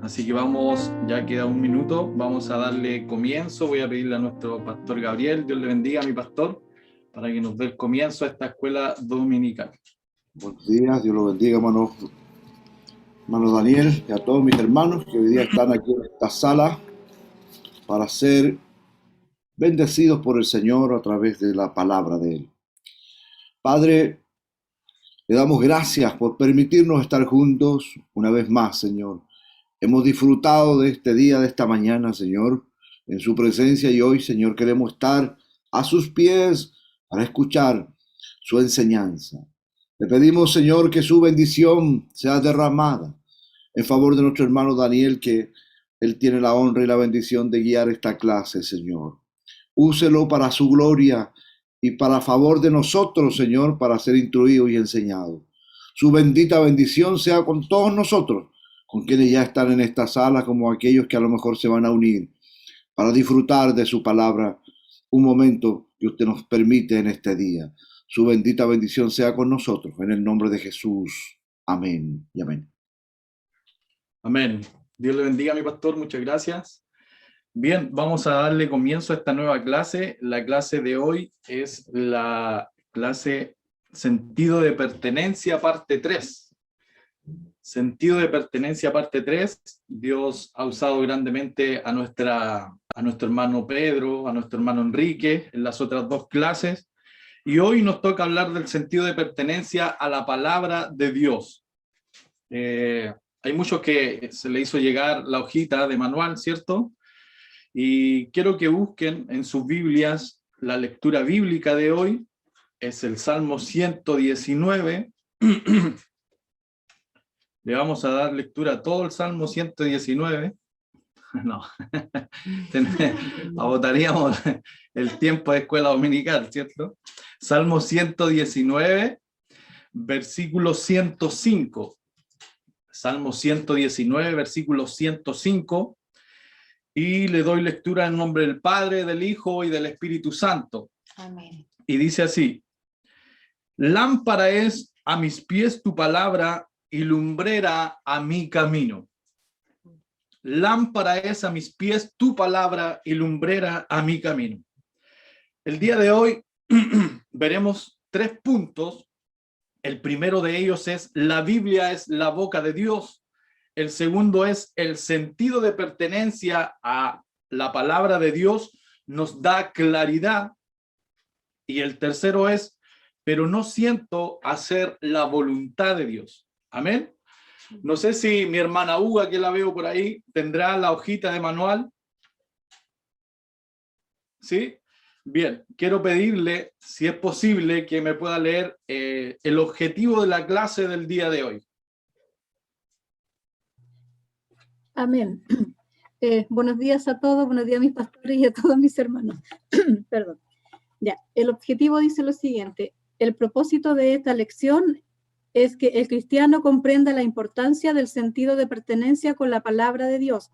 Así que vamos, ya queda un minuto, vamos a darle comienzo. Voy a pedirle a nuestro pastor Gabriel, Dios le bendiga a mi pastor, para que nos dé el comienzo a esta escuela dominical. Buenos días, Dios lo bendiga, hermano Daniel, y a todos mis hermanos que hoy día están aquí en esta sala para ser bendecidos por el Señor a través de la palabra de Él. Padre, le damos gracias por permitirnos estar juntos una vez más, Señor. Hemos disfrutado de este día, de esta mañana, Señor, en su presencia, y hoy, Señor, queremos estar a sus pies para escuchar su enseñanza. Le pedimos, Señor, que su bendición sea derramada en favor de nuestro hermano Daniel, que él tiene la honra y la bendición de guiar esta clase, Señor. Úselo para su gloria y para favor de nosotros, Señor, para ser instruido y enseñado. Su bendita bendición sea con todos nosotros, con quienes ya están en esta sala, como aquellos que a lo mejor se van a unir para disfrutar de su palabra un momento que usted nos permite en este día. Su bendita bendición sea con nosotros, en el nombre de Jesús. Amén y amén. Amén. Dios le bendiga a mi pastor, muchas gracias. Bien, vamos a darle comienzo a esta nueva clase. La clase de hoy es la clase Sentido de Pertenencia, parte 3. Sentido de Pertenencia, parte 3. Dios ha usado grandemente a nuestro hermano Pedro, a nuestro hermano Enrique en las otras dos clases. Y hoy nos toca hablar del sentido de pertenencia a la palabra de Dios. Hay muchos que se le hizo llegar la hojita de manual, ¿cierto? Y quiero que busquen en sus Biblias la lectura bíblica de hoy. Es el Salmo 119. Le vamos a dar lectura a todo el Salmo 119. No, agotaríamos el tiempo de escuela dominical, ¿cierto? Salmo 119, versículo 105. Salmo 119, versículo 105. Y le doy lectura en nombre del Padre, del Hijo y del Espíritu Santo. Amén. Y dice así: lámpara es a mis pies tu palabra y lumbrera a mi camino. Lámpara es a mis pies tu palabra y lumbrera a mi camino. El día de hoy veremos 3 puntos. El primero de ellos es: la Biblia es la boca de Dios. El segundo es: el sentido de pertenencia a la palabra de Dios nos da claridad. Y el tercero es: pero no siento hacer la voluntad de Dios. Amén. No sé si mi hermana Uga, que la veo por ahí, tendrá la hojita de manual. ¿Sí? Bien, quiero pedirle, si es posible, que me pueda leer el objetivo de la clase del día de hoy. Amén. Buenos días a todos, buenos días a mis pastores y a todos mis hermanos. Perdón. Ya, el objetivo dice lo siguiente: el propósito de esta lección es que el cristiano comprenda la importancia del sentido de pertenencia con la palabra de Dios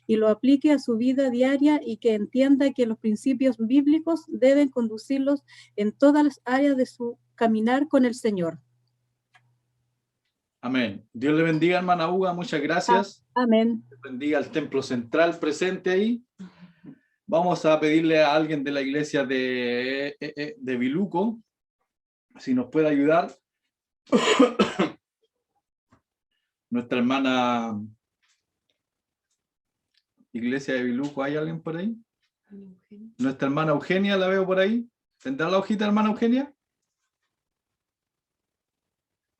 y lo aplique a su vida diaria, y que entienda que los principios bíblicos deben conducirlos en todas las áreas de su caminar con el Señor. Amén. Dios le bendiga, hermana Uga, muchas gracias. Amén. Dios bendiga al templo central presente ahí. Vamos a pedirle a alguien de la iglesia de Viluco si nos puede ayudar. Nuestra hermana iglesia de Viluco, ¿hay alguien por ahí? Nuestra hermana Eugenia, la veo por ahí. ¿Tendrá la hojita, hermana Eugenia?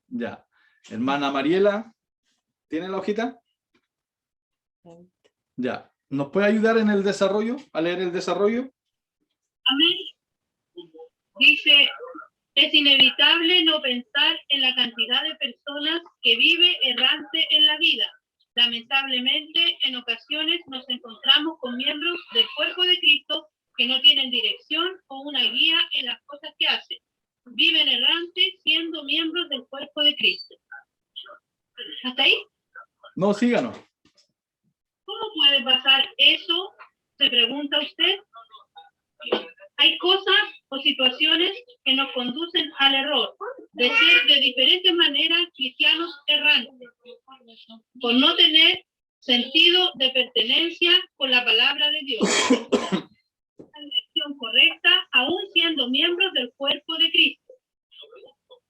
Ya. Hermana Mariela, ¿tiene la hojita? Ya. ¿Nos puede ayudar en el desarrollo, a leer el desarrollo? Amén. Dice: es inevitable no pensar en la cantidad de personas que vive errante en la vida. Lamentablemente, en ocasiones nos encontramos con miembros del cuerpo de Cristo que no tienen dirección o una guía en las cosas que hacen. Viven errantes siendo miembros del cuerpo de Cristo. ¿Hasta ahí? No, síganos. ¿Cómo puede pasar eso? Se pregunta usted. Hay cosas o situaciones que nos conducen al error, de ser de diferentes maneras cristianos errantes, por no tener sentido de pertenencia con la palabra de Dios. La dirección correcta, aún siendo miembros del cuerpo de Cristo.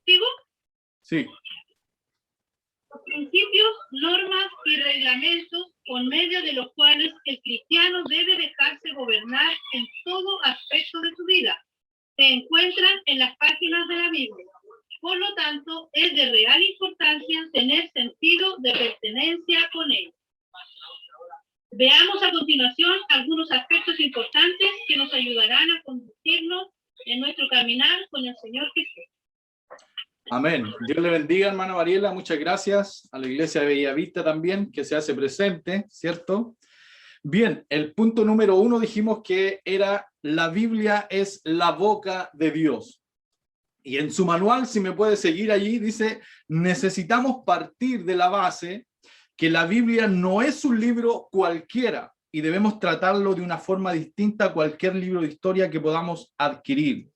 ¿Sigo? Sí. Los principios, normas y reglamentos por medio de los cuales el cristiano debe dejarse gobernar en todo aspecto de su vida se encuentran en las páginas de la Biblia. Por lo tanto, es de real importancia tener sentido de pertenencia con ellos. Veamos a continuación algunos aspectos importantes que nos ayudarán a conducirnos en nuestro caminar con el Señor Jesús. Amén. Dios le bendiga, hermana Mariela. Muchas gracias a la iglesia de Bellavista también, que se hace presente, ¿cierto? Bien, el punto número 1 dijimos que era la Biblia es la boca de Dios. Y en su manual, si me puede seguir allí, dice, necesitamos partir de la base que la Biblia no es un libro cualquiera y debemos tratarlo de una forma distinta a cualquier libro de historia que podamos adquirir.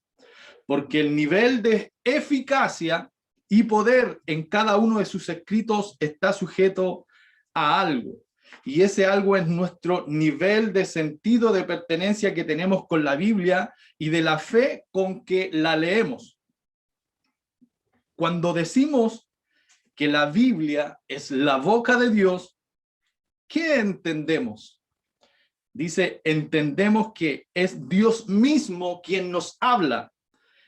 Porque el nivel de eficacia y poder en cada uno de sus escritos está sujeto a algo. Y ese algo es nuestro nivel de sentido de pertenencia que tenemos con la Biblia y de la fe con que la leemos. Cuando decimos que la Biblia es la boca de Dios, ¿qué entendemos? Dice, entendemos que es Dios mismo quien nos habla.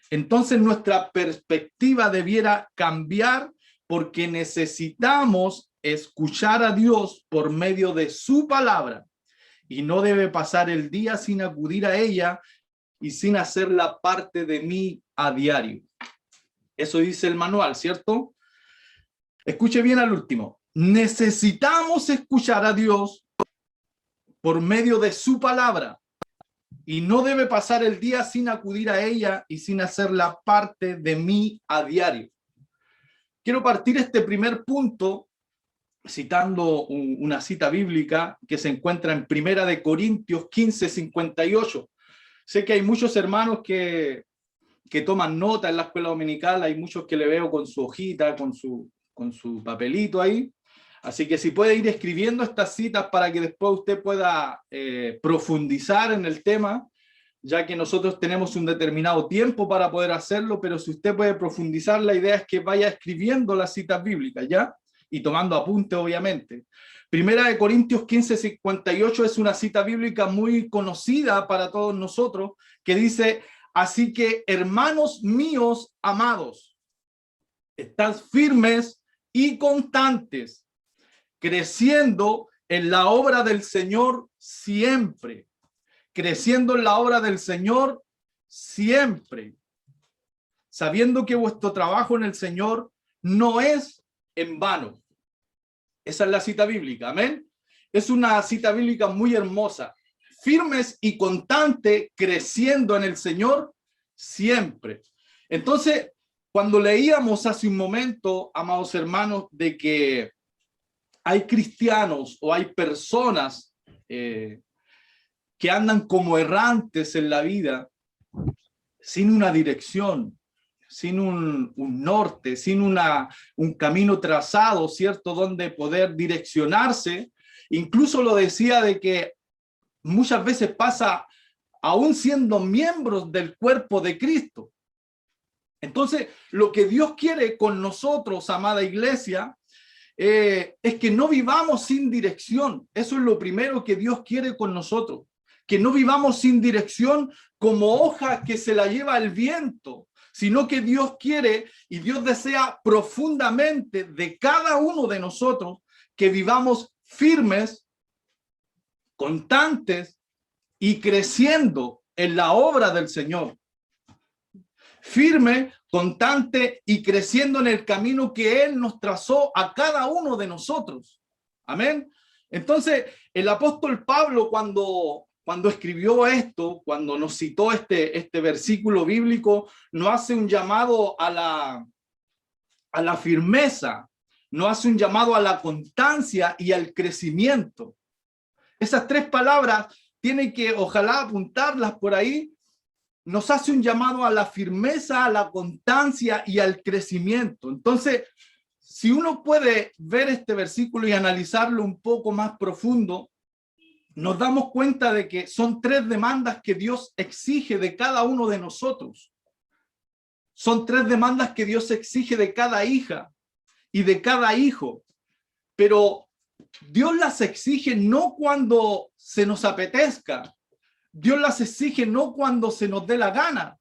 Entonces nuestra perspectiva debiera cambiar porque necesitamos escuchar a Dios por medio de su palabra y no debe pasar el día sin acudir a ella y sin hacerla parte de mí a diario. Eso dice el manual, ¿cierto? Escuche bien al último. Necesitamos escuchar a Dios por medio de su palabra. Y no debe pasar el día sin acudir a ella y sin hacerla parte de mí a diario. Quiero partir este primer punto citando una cita bíblica que se encuentra en Primera de Corintios 15:58. Sé que hay muchos hermanos que toman nota en la escuela dominical, hay muchos que le veo con su hojita, con su papelito ahí. Así que si puede ir escribiendo estas citas para que después usted pueda profundizar en el tema, ya que nosotros tenemos un determinado tiempo para poder hacerlo, pero si usted puede profundizar, la idea es que vaya escribiendo las citas bíblicas, ¿ya? Y tomando apunte, obviamente. Primera de Corintios 15:58 es una cita bíblica muy conocida para todos nosotros, que dice, así que, hermanos míos amados, estad firmes y constantes, creciendo en la obra del Señor siempre. Creciendo en la obra del Señor siempre. Sabiendo que vuestro trabajo en el Señor no es en vano. Esa es la cita bíblica, amén. Es una cita bíblica muy hermosa. Firmes y constantes, creciendo en el Señor siempre. Entonces, cuando leíamos hace un momento, amados hermanos, de que hay cristianos o hay personas que andan como errantes en la vida, sin una dirección, sin un norte, sin un camino trazado, ¿cierto? Donde poder direccionarse. Incluso lo decía de que muchas veces pasa aún siendo miembros del cuerpo de Cristo. Entonces, lo que Dios quiere con nosotros, amada iglesia, es que no vivamos sin dirección. Eso es lo primero que Dios quiere con nosotros. Que no vivamos sin dirección como hoja que se la lleva el viento, sino que Dios quiere y Dios desea profundamente de cada uno de nosotros que vivamos firmes, constantes y creciendo en la obra del Señor. Firme, constante y creciendo en el camino que Él nos trazó a cada uno de nosotros. Amén. Entonces, el apóstol Pablo cuando escribió esto, cuando nos citó este versículo bíblico, nos hace un llamado a la firmeza, nos hace un llamado a la constancia y al crecimiento. Esas tres palabras tienen que, ojalá, apuntarlas por ahí. Nos hace un llamado a la firmeza, a la constancia y al crecimiento. Entonces, si uno puede ver este versículo y analizarlo un poco más profundo, nos damos cuenta de que son 3 demandas que Dios exige de cada uno de nosotros. Son 3 demandas que Dios exige de cada hija y de cada hijo. Pero Dios las exige no cuando se nos apetezca. Dios las exige no cuando se nos dé la gana.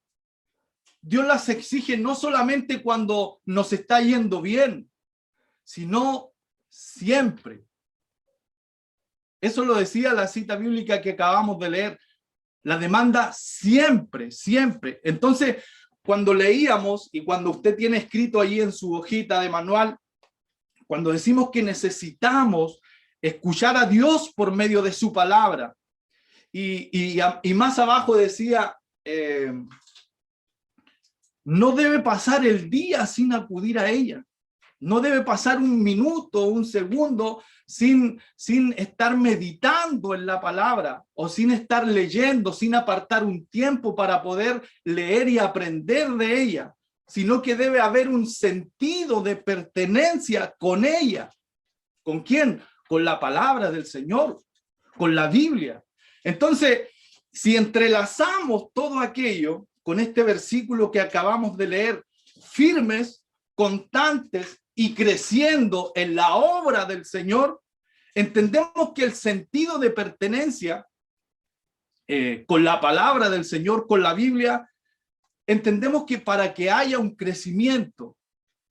Dios las exige no solamente cuando nos está yendo bien, sino siempre. Eso lo decía la cita bíblica que acabamos de leer. La demanda siempre, siempre. Entonces, cuando leíamos y cuando usted tiene escrito ahí en su hojita de manual, cuando decimos que necesitamos escuchar a Dios por medio de su palabra, y más abajo decía, no debe pasar el día sin acudir a ella. No debe pasar un minuto, un segundo sin estar meditando en la palabra o sin estar leyendo, sin apartar un tiempo para poder leer y aprender de ella, sino que debe haber un sentido de pertenencia con ella. ¿Con quién? Con la palabra del Señor, con la Biblia. Entonces, si entrelazamos todo aquello con este versículo que acabamos de leer, firmes, constantes y creciendo en la obra del Señor, entendemos que el sentido de pertenencia con la palabra del Señor, con la Biblia, entendemos que para que haya un crecimiento,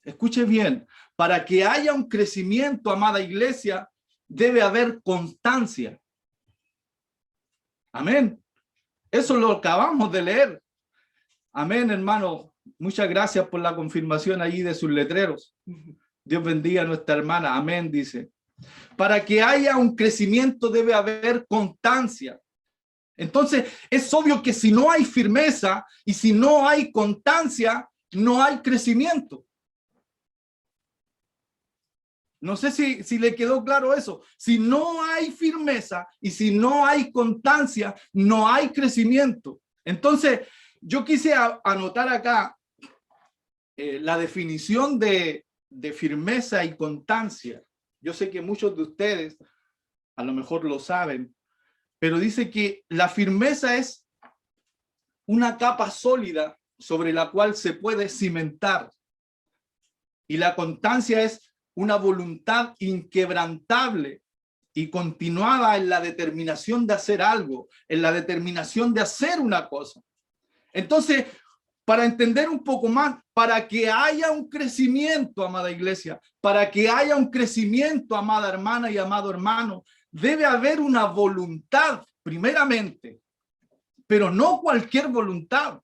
escuche bien, para que haya un crecimiento, amada iglesia, debe haber constancia. Amén. Eso lo acabamos de leer. Amén, hermano. Muchas gracias por la confirmación allí de sus letreros. Dios bendiga a nuestra hermana. Amén, dice. Para que haya un crecimiento debe haber constancia. Entonces, es obvio que si no hay firmeza y si no hay constancia, no hay crecimiento. No sé si le quedó claro eso. Si no hay firmeza y si no hay constancia, no hay crecimiento. Entonces, yo quise anotar acá la definición de firmeza y constancia. Yo sé que muchos de ustedes a lo mejor lo saben, pero dice que la firmeza es una capa sólida sobre la cual se puede cimentar. Y la constancia es una voluntad inquebrantable y continuada en la determinación de hacer algo, en la determinación de hacer una cosa. Entonces, para entender un poco más, para que haya un crecimiento, amada iglesia, para que haya un crecimiento, amada hermana y amado hermano, debe haber una voluntad, primeramente, pero no cualquier voluntad,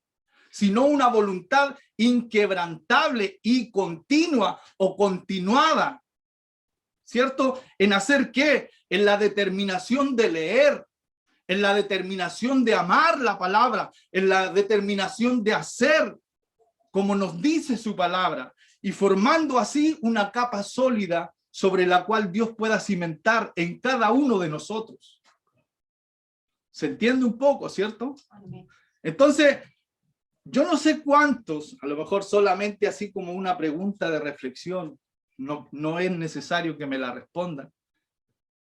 sino una voluntad inquebrantable y continua o continuada, ¿cierto? ¿En hacer qué? En la determinación de leer, en la determinación de amar la palabra, en la determinación de hacer como nos dice su palabra, y formando así una capa sólida sobre la cual Dios pueda cimentar en cada uno de nosotros. ¿Se entiende un poco, cierto? Entonces, yo no sé cuántos, a lo mejor solamente así como una pregunta de reflexión, no es necesario que me la respondan.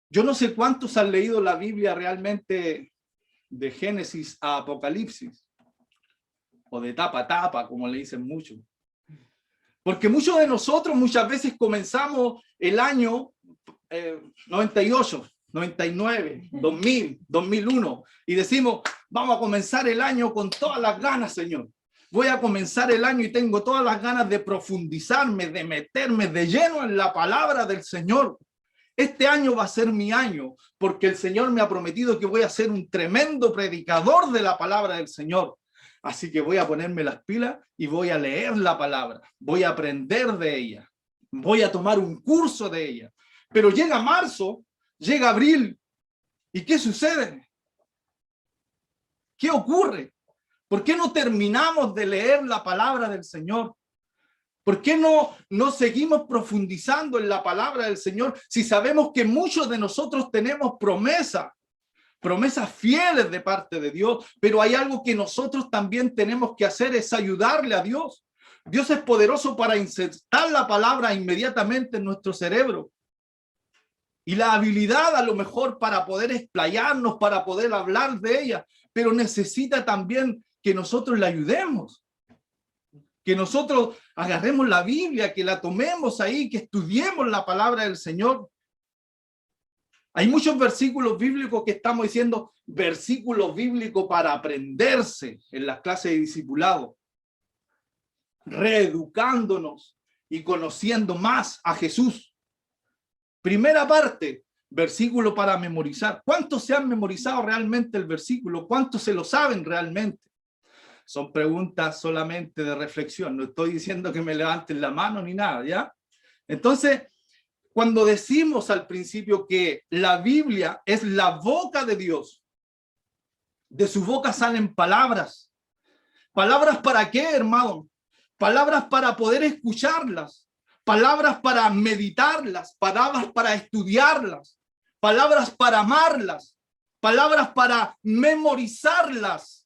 Yo no sé cuántos han leído la Biblia realmente de Génesis a Apocalipsis, o de tapa a tapa, como le dicen muchos. Porque muchos de nosotros muchas veces comenzamos el año 98, 99, 2000, 2001, y decimos, vamos a comenzar el año con todas las ganas, Señor. Voy a comenzar el año y tengo todas las ganas de profundizarme, de meterme de lleno en la palabra del Señor. Este año va a ser mi año, porque el Señor me ha prometido que voy a ser un tremendo predicador de la palabra del Señor. Así que voy a ponerme las pilas y voy a leer la palabra, voy a aprender de ella, voy a tomar un curso de ella. Pero llega marzo, llega abril, ¿y qué sucede? ¿Qué ocurre? ¿Por qué no terminamos de leer la palabra del Señor? ¿Por qué no seguimos profundizando en la palabra del Señor si sabemos que muchos de nosotros tenemos promesas fieles de parte de Dios, pero hay algo que nosotros también tenemos que hacer, es ayudarle a Dios? Dios es poderoso para insertar la palabra inmediatamente en nuestro cerebro. Y la habilidad a lo mejor para poder explayarnos, para poder hablar de ella, pero necesita también que nosotros la ayudemos. Que nosotros agarremos la Biblia, que la tomemos ahí, que estudiemos la palabra del Señor. Hay muchos versículos bíblicos que estamos diciendo, versículos bíblicos para aprenderse en las clases de discipulado, reeducándonos y conociendo más a Jesús. Primera parte, versículo para memorizar. ¿Cuántos se han memorizado realmente el versículo? ¿Cuántos se lo saben realmente? Son preguntas solamente de reflexión. No estoy diciendo que me levanten la mano ni nada, ¿ya? Entonces, cuando decimos al principio que la Biblia es la boca de Dios, de su boca salen palabras. ¿Palabras para qué, hermano? Palabras para poder escucharlas. Palabras para meditarlas, palabras para estudiarlas, palabras para amarlas, palabras para memorizarlas,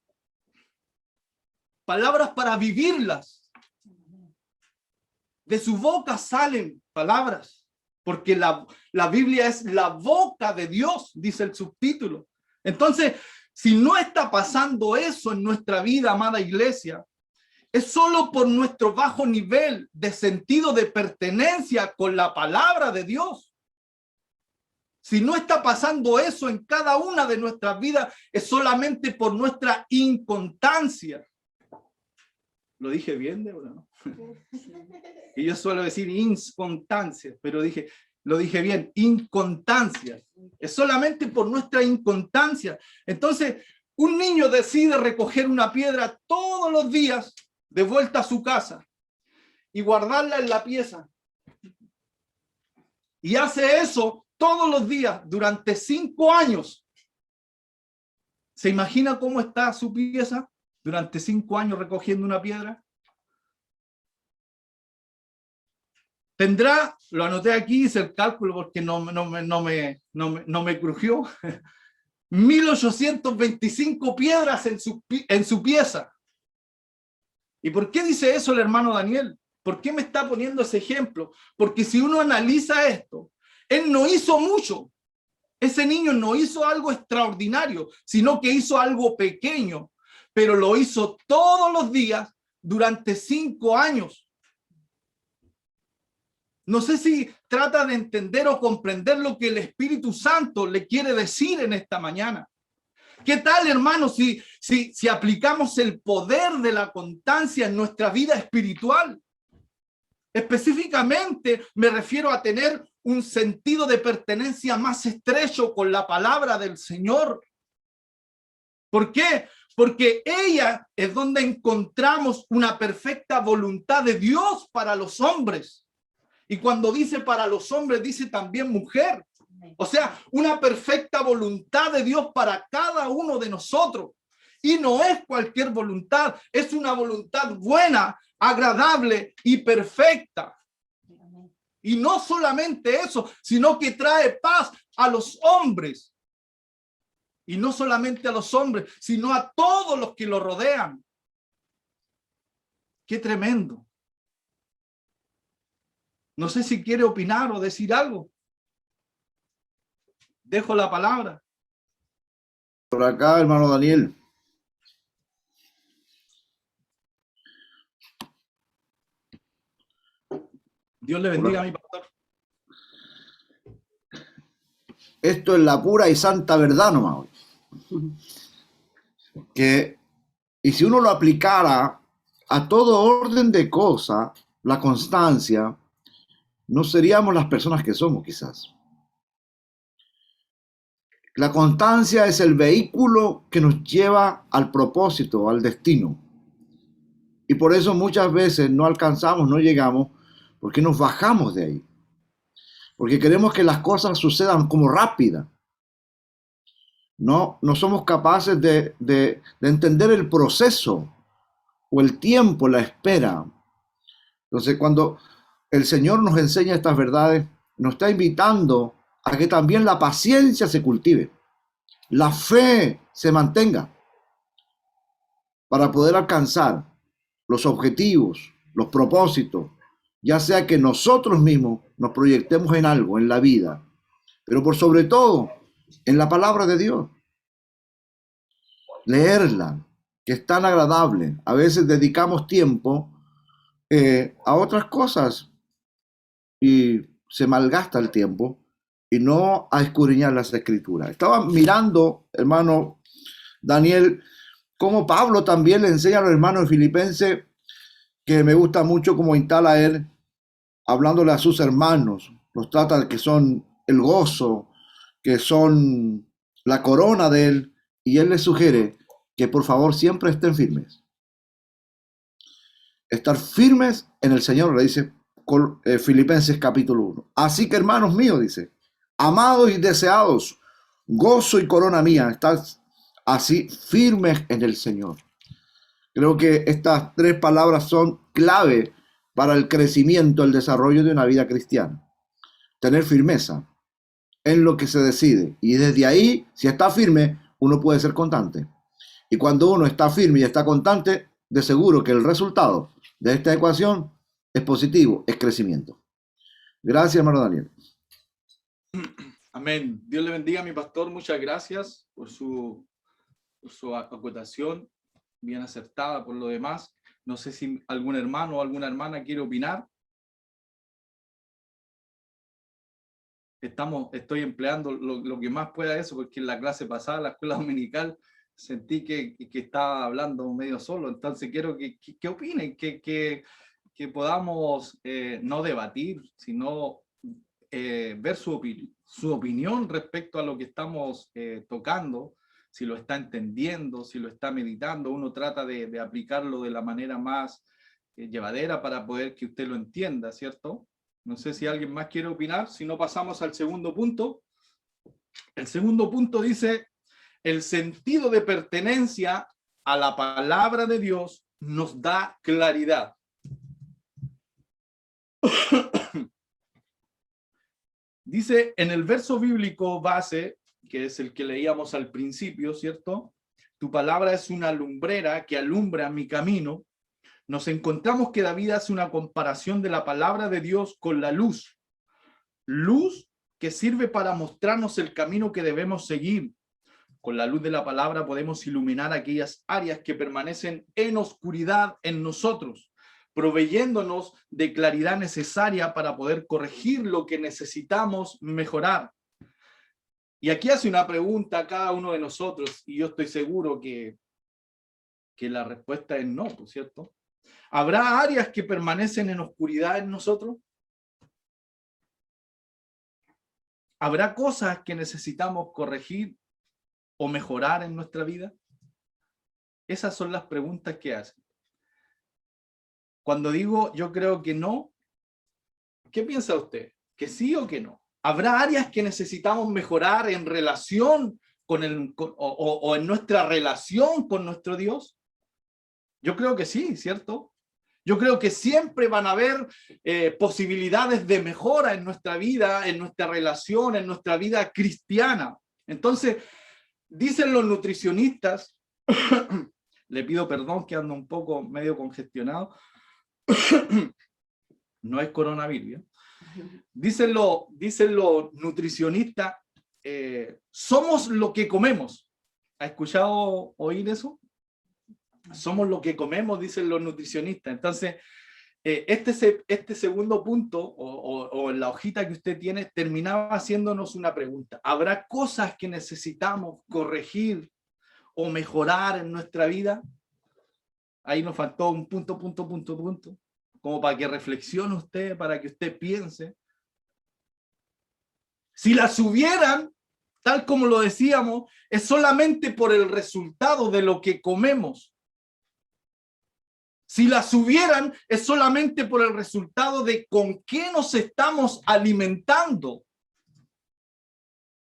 palabras para vivirlas. De su boca salen palabras, porque la Biblia es la boca de Dios, dice el subtítulo. Entonces, si no está pasando eso en nuestra vida, amada iglesia, es solo por nuestro bajo nivel de sentido de pertenencia con la palabra de Dios. Si no está pasando eso en cada una de nuestras vidas, es solamente por nuestra inconstancia. ¿Lo dije bien, Débora? ¿No? Y yo suelo decir inconstancia, pero lo dije bien, inconstancia. Es solamente por nuestra inconstancia. Entonces, un niño decide recoger una piedra todos los días de vuelta a su casa y guardarla en la pieza. Y hace eso todos los días durante 5 años. ¿Se imagina cómo está su pieza durante 5 años recogiendo una piedra? Tendrá, lo anoté aquí, hice el cálculo porque no me crujió, 1825 piedras en su pieza. ¿Y por qué dice eso el hermano Daniel? ¿Por qué me está poniendo ese ejemplo? Porque si uno analiza esto, él no hizo mucho. Ese niño no hizo algo extraordinario, sino que hizo algo pequeño, pero lo hizo todos los días durante 5 años. No sé si trata de entender o comprender lo que el Espíritu Santo le quiere decir en esta mañana. ¿Qué tal, hermanos, si aplicamos el poder de la constancia en nuestra vida espiritual? Específicamente me refiero a tener un sentido de pertenencia más estrecho con la palabra del Señor. ¿Por qué? Porque ella es donde encontramos una perfecta voluntad de Dios para los hombres. Y cuando dice para los hombres, dice también mujer. O sea, una perfecta voluntad de Dios para cada uno de nosotros. Y no es cualquier voluntad, es una voluntad buena, agradable y perfecta. Y no solamente eso, sino que trae paz a los hombres. Y no solamente a los hombres, sino a todos los que lo rodean. ¡Qué tremendo! No sé si quiere opinar o decir algo. Dejo la palabra. Por acá, hermano Daniel. Dios le bendiga a mi pastor. Esto es la pura y santa verdad nomás. Y si uno lo aplicara a todo orden de cosas, la constancia, no seríamos las personas que somos quizás. La constancia es el vehículo que nos lleva al propósito, al destino. Y por eso muchas veces no alcanzamos, no llegamos, porque nos bajamos de ahí. Porque queremos que las cosas sucedan como rápida. No somos capaces de entender el proceso o el tiempo, la espera. Entonces, cuando el Señor nos enseña estas verdades, nos está invitando a que también la paciencia se cultive, la fe se mantenga para poder alcanzar los objetivos, los propósitos, ya sea que nosotros mismos nos proyectemos en algo, en la vida, pero por sobre todo en la palabra de Dios. Leerla, que es tan agradable. A veces dedicamos tiempo a otras cosas y se malgasta el tiempo y no a escudriñar las escrituras. Estaba mirando, hermano Daniel, cómo Pablo también le enseña a los hermanos de Filipenses, que me gusta mucho cómo instala él, hablándole a sus hermanos, los trata de que son el gozo, que son la corona de él, y él les sugiere que por favor siempre estén firmes. Estar firmes en el Señor, le dice Filipenses capítulo 1. Así que hermanos míos, dice, amados y deseados, gozo y corona mía, estad así firmes en el Señor. Creo que estas tres palabras son clave para el crecimiento, el desarrollo de una vida cristiana. Tener firmeza en lo que se decide. Y desde ahí, si está firme, uno puede ser constante. Y cuando uno está firme y está constante, de seguro que el resultado de esta ecuación es positivo, es crecimiento. Gracias, hermano Daniel. Amén. Dios le bendiga a mi pastor. Muchas gracias por su acotación, bien acertada por lo demás. No sé si algún hermano o alguna hermana quiere opinar. Estoy empleando lo que más pueda eso, porque en la clase pasada, la escuela dominical, sentí que estaba hablando medio solo. Entonces quiero que opinen, que podamos no debatir, sino ver su opinión respecto a lo que estamos tocando, si lo está entendiendo, si lo está meditando. Uno trata de aplicarlo de la manera más llevadera para poder que usted lo entienda, ¿cierto? No sé si alguien más quiere opinar, si no pasamos al segundo punto. El segundo punto dice: el sentido de pertenencia a la palabra de Dios nos da claridad. Dice en el verso bíblico base, que es el que leíamos al principio, ¿cierto? Tu palabra es una lumbrera que alumbra mi camino. Nos encontramos que David hace una comparación de la palabra de Dios con la luz. Luz que sirve para mostrarnos el camino que debemos seguir. Con la luz de la palabra podemos iluminar aquellas áreas que permanecen en oscuridad en nosotros, proveyéndonos de claridad necesaria para poder corregir lo que necesitamos mejorar. Y aquí hace una pregunta a cada uno de nosotros, y yo estoy seguro que la respuesta es no, ¿cierto? ¿Habrá áreas que permanecen en oscuridad en nosotros? ¿Habrá cosas que necesitamos corregir o mejorar en nuestra vida? Esas son las preguntas que hacen. Cuando digo yo creo que no, ¿qué piensa usted? ¿Que sí o que no? ¿Habrá áreas que necesitamos mejorar en relación o en nuestra relación con nuestro Dios? Yo creo que sí, ¿cierto? Yo creo que siempre van a haber posibilidades de mejora en nuestra vida, en nuestra relación, en nuestra vida cristiana. Entonces, dicen los nutricionistas, le pido perdón que ando un poco medio congestionado, no es coronavirus, ¿eh? Dicen los nutricionistas, somos lo que comemos. ¿Ha escuchado oír eso? Somos lo que comemos, dicen los nutricionistas. Entonces, este segundo punto, o en la hojita que usted tiene, terminaba haciéndonos una pregunta. ¿Habrá cosas que necesitamos corregir o mejorar en nuestra vida? Ahí nos faltó un punto, como para que reflexione usted, para que usted piense. Si las hubieran, tal como lo decíamos, es solamente por el resultado de lo que comemos. Si las hubieran, es solamente por el resultado de con qué nos estamos alimentando.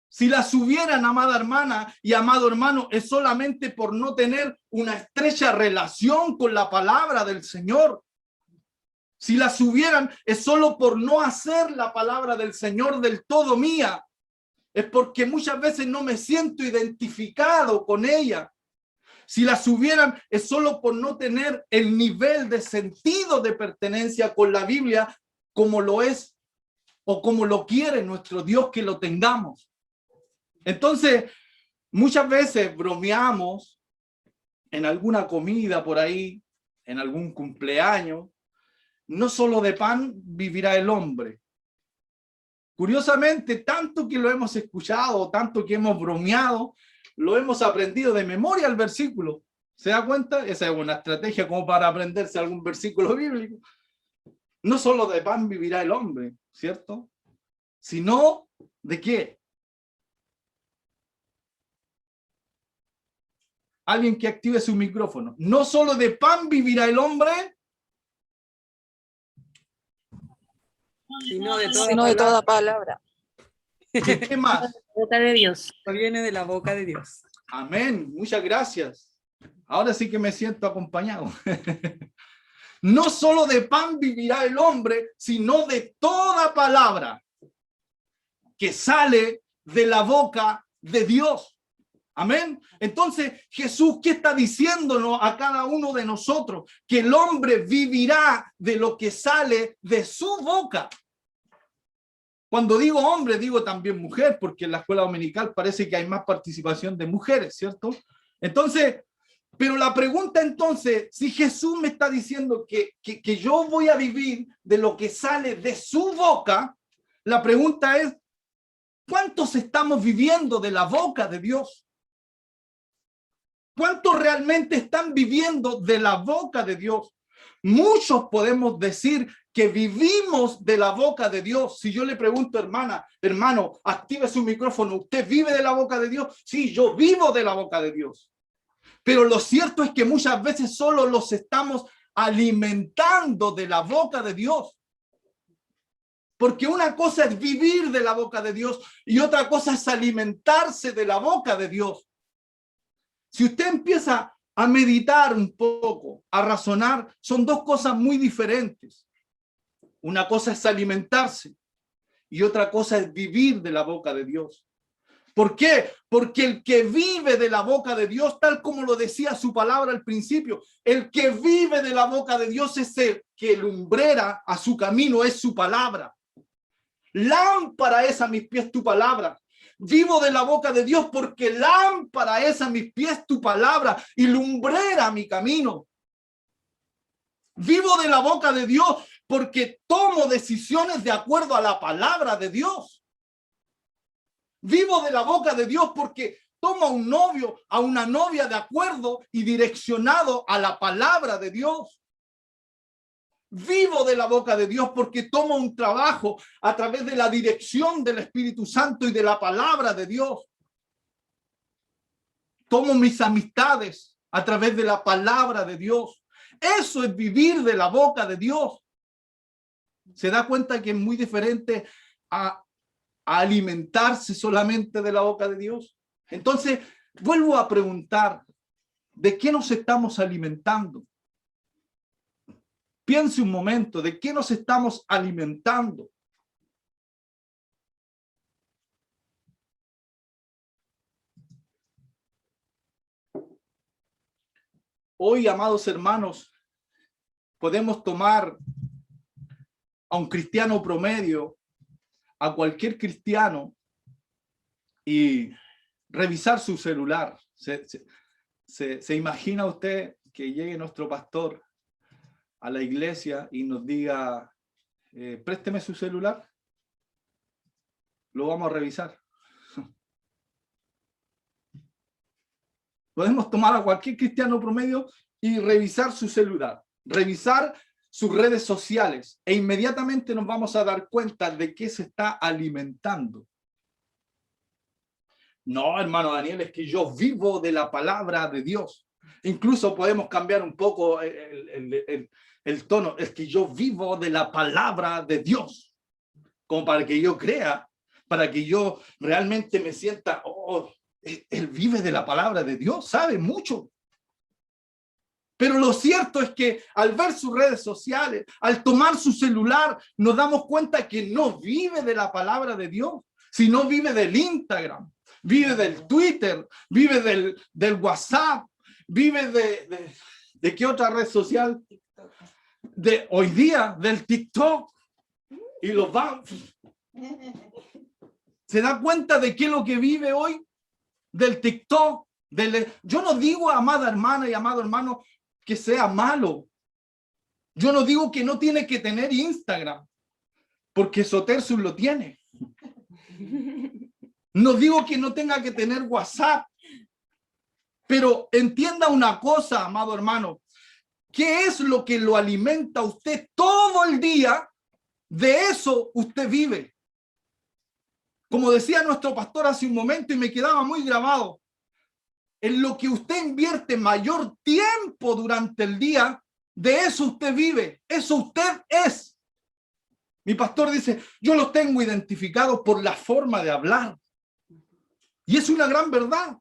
Si las hubieran, amada hermana y amado hermano, es solamente por no tener una estrecha relación con la palabra del Señor. Si las hubieran, es solo por no hacer la palabra del Señor del todo mía. Es porque muchas veces no me siento identificado con ella. Si la subieran es solo por no tener el nivel de sentido de pertenencia con la Biblia como lo es o como lo quiere nuestro Dios que lo tengamos. Entonces, muchas veces bromeamos en alguna comida por ahí, en algún cumpleaños. No solo de pan vivirá el hombre. Curiosamente, tanto que lo hemos escuchado, tanto que hemos bromeado, lo hemos aprendido de memoria el versículo. ¿Se da cuenta? Esa es una estrategia como para aprenderse algún versículo bíblico. No solo de pan vivirá el hombre, ¿cierto? Sino, ¿de qué? Alguien que active su micrófono. No solo de pan vivirá el hombre, sino de toda palabra. ¿qué más? La boca de Dios. Viene de la boca de Dios. Amén, muchas gracias. Ahora sí que me siento acompañado. No solo de pan vivirá el hombre, sino de toda palabra que sale de la boca de Dios. Amén. Entonces, Jesús, ¿qué está diciéndonos a cada uno de nosotros? Que el hombre vivirá de lo que sale de su boca. Cuando digo hombre, digo también mujer, porque en la escuela dominical parece que hay más participación de mujeres, ¿cierto? Entonces, pero la pregunta entonces, si Jesús me está diciendo que yo voy a vivir de lo que sale de su boca, la pregunta es, ¿cuántos estamos viviendo de la boca de Dios? ¿Cuántos realmente están viviendo de la boca de Dios? Muchos podemos decir que vivimos de la boca de Dios. Si yo le pregunto, hermano, active su micrófono, ¿usted vive de la boca de Dios? Sí, yo vivo de la boca de Dios. Pero lo cierto es que muchas veces solo los estamos alimentando de la boca de Dios. Porque una cosa es vivir de la boca de Dios y otra cosa es alimentarse de la boca de Dios. Si usted empieza a meditar un poco, a razonar, son dos cosas muy diferentes. Una cosa es alimentarse y otra cosa es vivir de la boca de Dios. ¿Por qué? Porque el que vive de la boca de Dios, tal como lo decía su palabra al principio, el que vive de la boca de Dios es el que lumbrera a su camino, es su palabra. Lámpara es a mis pies tu palabra. Vivo de la boca de Dios porque lámpara es a mis pies tu palabra y lumbrera mi camino. Vivo de la boca de Dios porque tomo decisiones de acuerdo a la palabra de Dios. Vivo de la boca de Dios porque tomo a un novio, a una novia de acuerdo y direccionado a la palabra de Dios. Vivo de la boca de Dios porque tomo un trabajo a través de la dirección del Espíritu Santo y de la palabra de Dios. Tomo mis amistades a través de la palabra de Dios. Eso es vivir de la boca de Dios. ¿Se da cuenta que es muy diferente a alimentarse solamente de la boca de Dios? Entonces, vuelvo a preguntar, ¿de qué nos estamos alimentando? Piense un momento, ¿de qué nos estamos alimentando? Hoy, amados hermanos, podemos tomar a un cristiano promedio, a cualquier cristiano, y revisar su celular. ¿Se imagina usted que llegue nuestro pastor a la iglesia y nos diga, présteme su celular? Lo vamos a revisar. Podemos tomar a cualquier cristiano promedio y revisar su celular, revisar sus redes sociales, e inmediatamente nos vamos a dar cuenta de qué se está alimentando. No, hermano Daniel, es que yo vivo de la palabra de Dios. Incluso podemos cambiar un poco el tono, es que yo vivo de la palabra de Dios, como para que yo crea, para que yo realmente me sienta, oh, él vive de la palabra de Dios, sabe mucho. Pero lo cierto es que al ver sus redes sociales, al tomar su celular, nos damos cuenta que no vive de la palabra de Dios, sino vive del Instagram, vive del Twitter, vive del WhatsApp, vive ¿de qué otra red social? De hoy día, del TikTok. Y los va. ¿Se da cuenta de qué es lo que vive hoy? Del TikTok. Yo no digo, amada hermana y amado hermano, que sea malo. Yo no digo que no tiene que tener Instagram, porque Sotersus lo tiene. No digo que no tenga que tener WhatsApp, pero entienda una cosa, amado hermano, ¿qué es lo que lo alimenta a usted todo el día? De eso usted vive. Como decía nuestro pastor hace un momento y me quedaba muy grabado, en lo que usted invierte mayor tiempo durante el día, de eso usted vive, eso usted es. Mi pastor dice, yo los tengo identificados por la forma de hablar. Y es una gran verdad,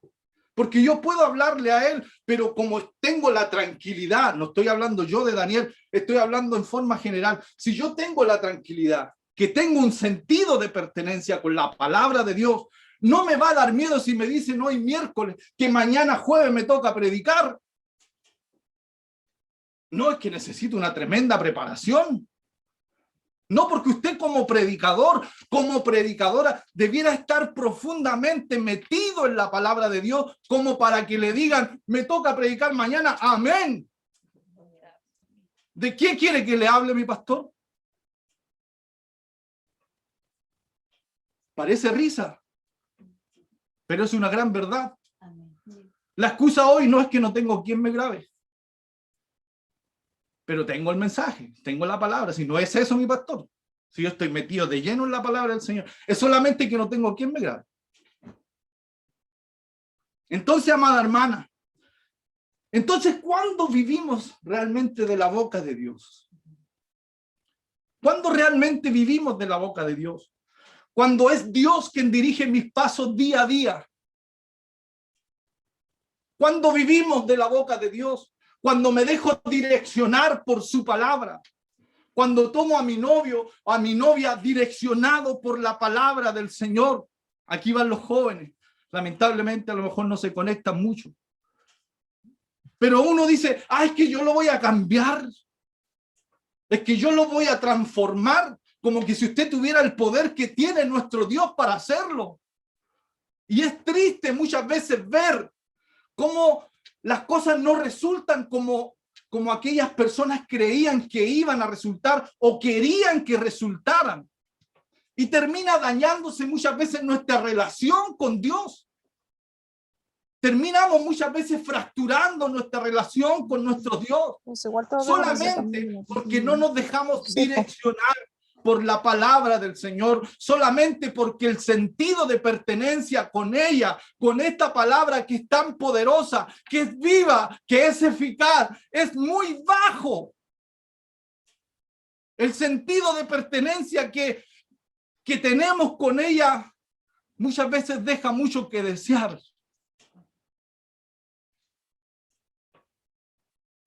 porque yo puedo hablarle a él, pero como tengo la tranquilidad, no estoy hablando yo de Daniel, estoy hablando en forma general. Si yo tengo la tranquilidad, que tengo un sentido de pertenencia con la palabra de Dios, no me va a dar miedo si me dicen hoy miércoles que mañana jueves me toca predicar. No, es que necesito una tremenda preparación. No, porque usted como predicador, como predicadora, debiera estar profundamente metido en la palabra de Dios, como para que le digan, me toca predicar mañana, amén. ¿De qué quiere que le hable mi pastor? Parece risa, pero es una gran verdad. La excusa hoy no es que no tengo quien me grabe, pero tengo el mensaje, tengo la palabra. Si no es eso, mi pastor, si yo estoy metido de lleno en la palabra del Señor, es solamente que no tengo quien me grabe. Entonces, amada hermana, entonces, ¿cuándo vivimos realmente de la boca de Dios? ¿Cuándo realmente vivimos de la boca de Dios? Cuando es Dios quien dirige mis pasos día a día. Cuando vivimos de la boca de Dios, cuando me dejo direccionar por su palabra, cuando tomo a mi novio o a mi novia direccionado por la palabra del Señor. Aquí van los jóvenes, lamentablemente a lo mejor no se conectan mucho. Pero uno dice, es que yo lo voy a cambiar, es que yo lo voy a transformar, como que si usted tuviera el poder que tiene nuestro Dios para hacerlo. Y es triste muchas veces ver cómo las cosas no resultan como aquellas personas creían que iban a resultar o querían que resultaran. Y termina dañándose muchas veces nuestra relación con Dios. Terminamos muchas veces fracturando nuestra relación con nuestro Dios. Solamente porque no nos dejamos direccionar por la palabra del Señor, solamente porque el sentido de pertenencia con ella, con esta palabra que es tan poderosa, que es viva, que es eficaz, es muy bajo. El sentido de pertenencia que tenemos con ella muchas veces deja mucho que desear.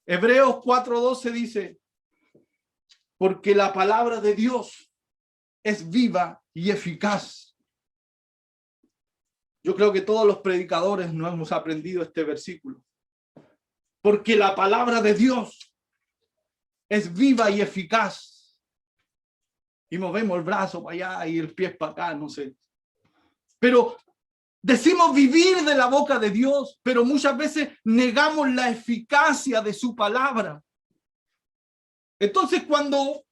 Hebreos 4:12 dice, porque la palabra de Dios es viva y eficaz. Yo creo que todos los predicadores no hemos aprendido este versículo. Porque la palabra de Dios es viva y eficaz. Y movemos el brazo para allá y el pie para acá, no sé. Pero decimos vivir de la boca de Dios, pero muchas veces negamos la eficacia de su palabra. Entonces, cuando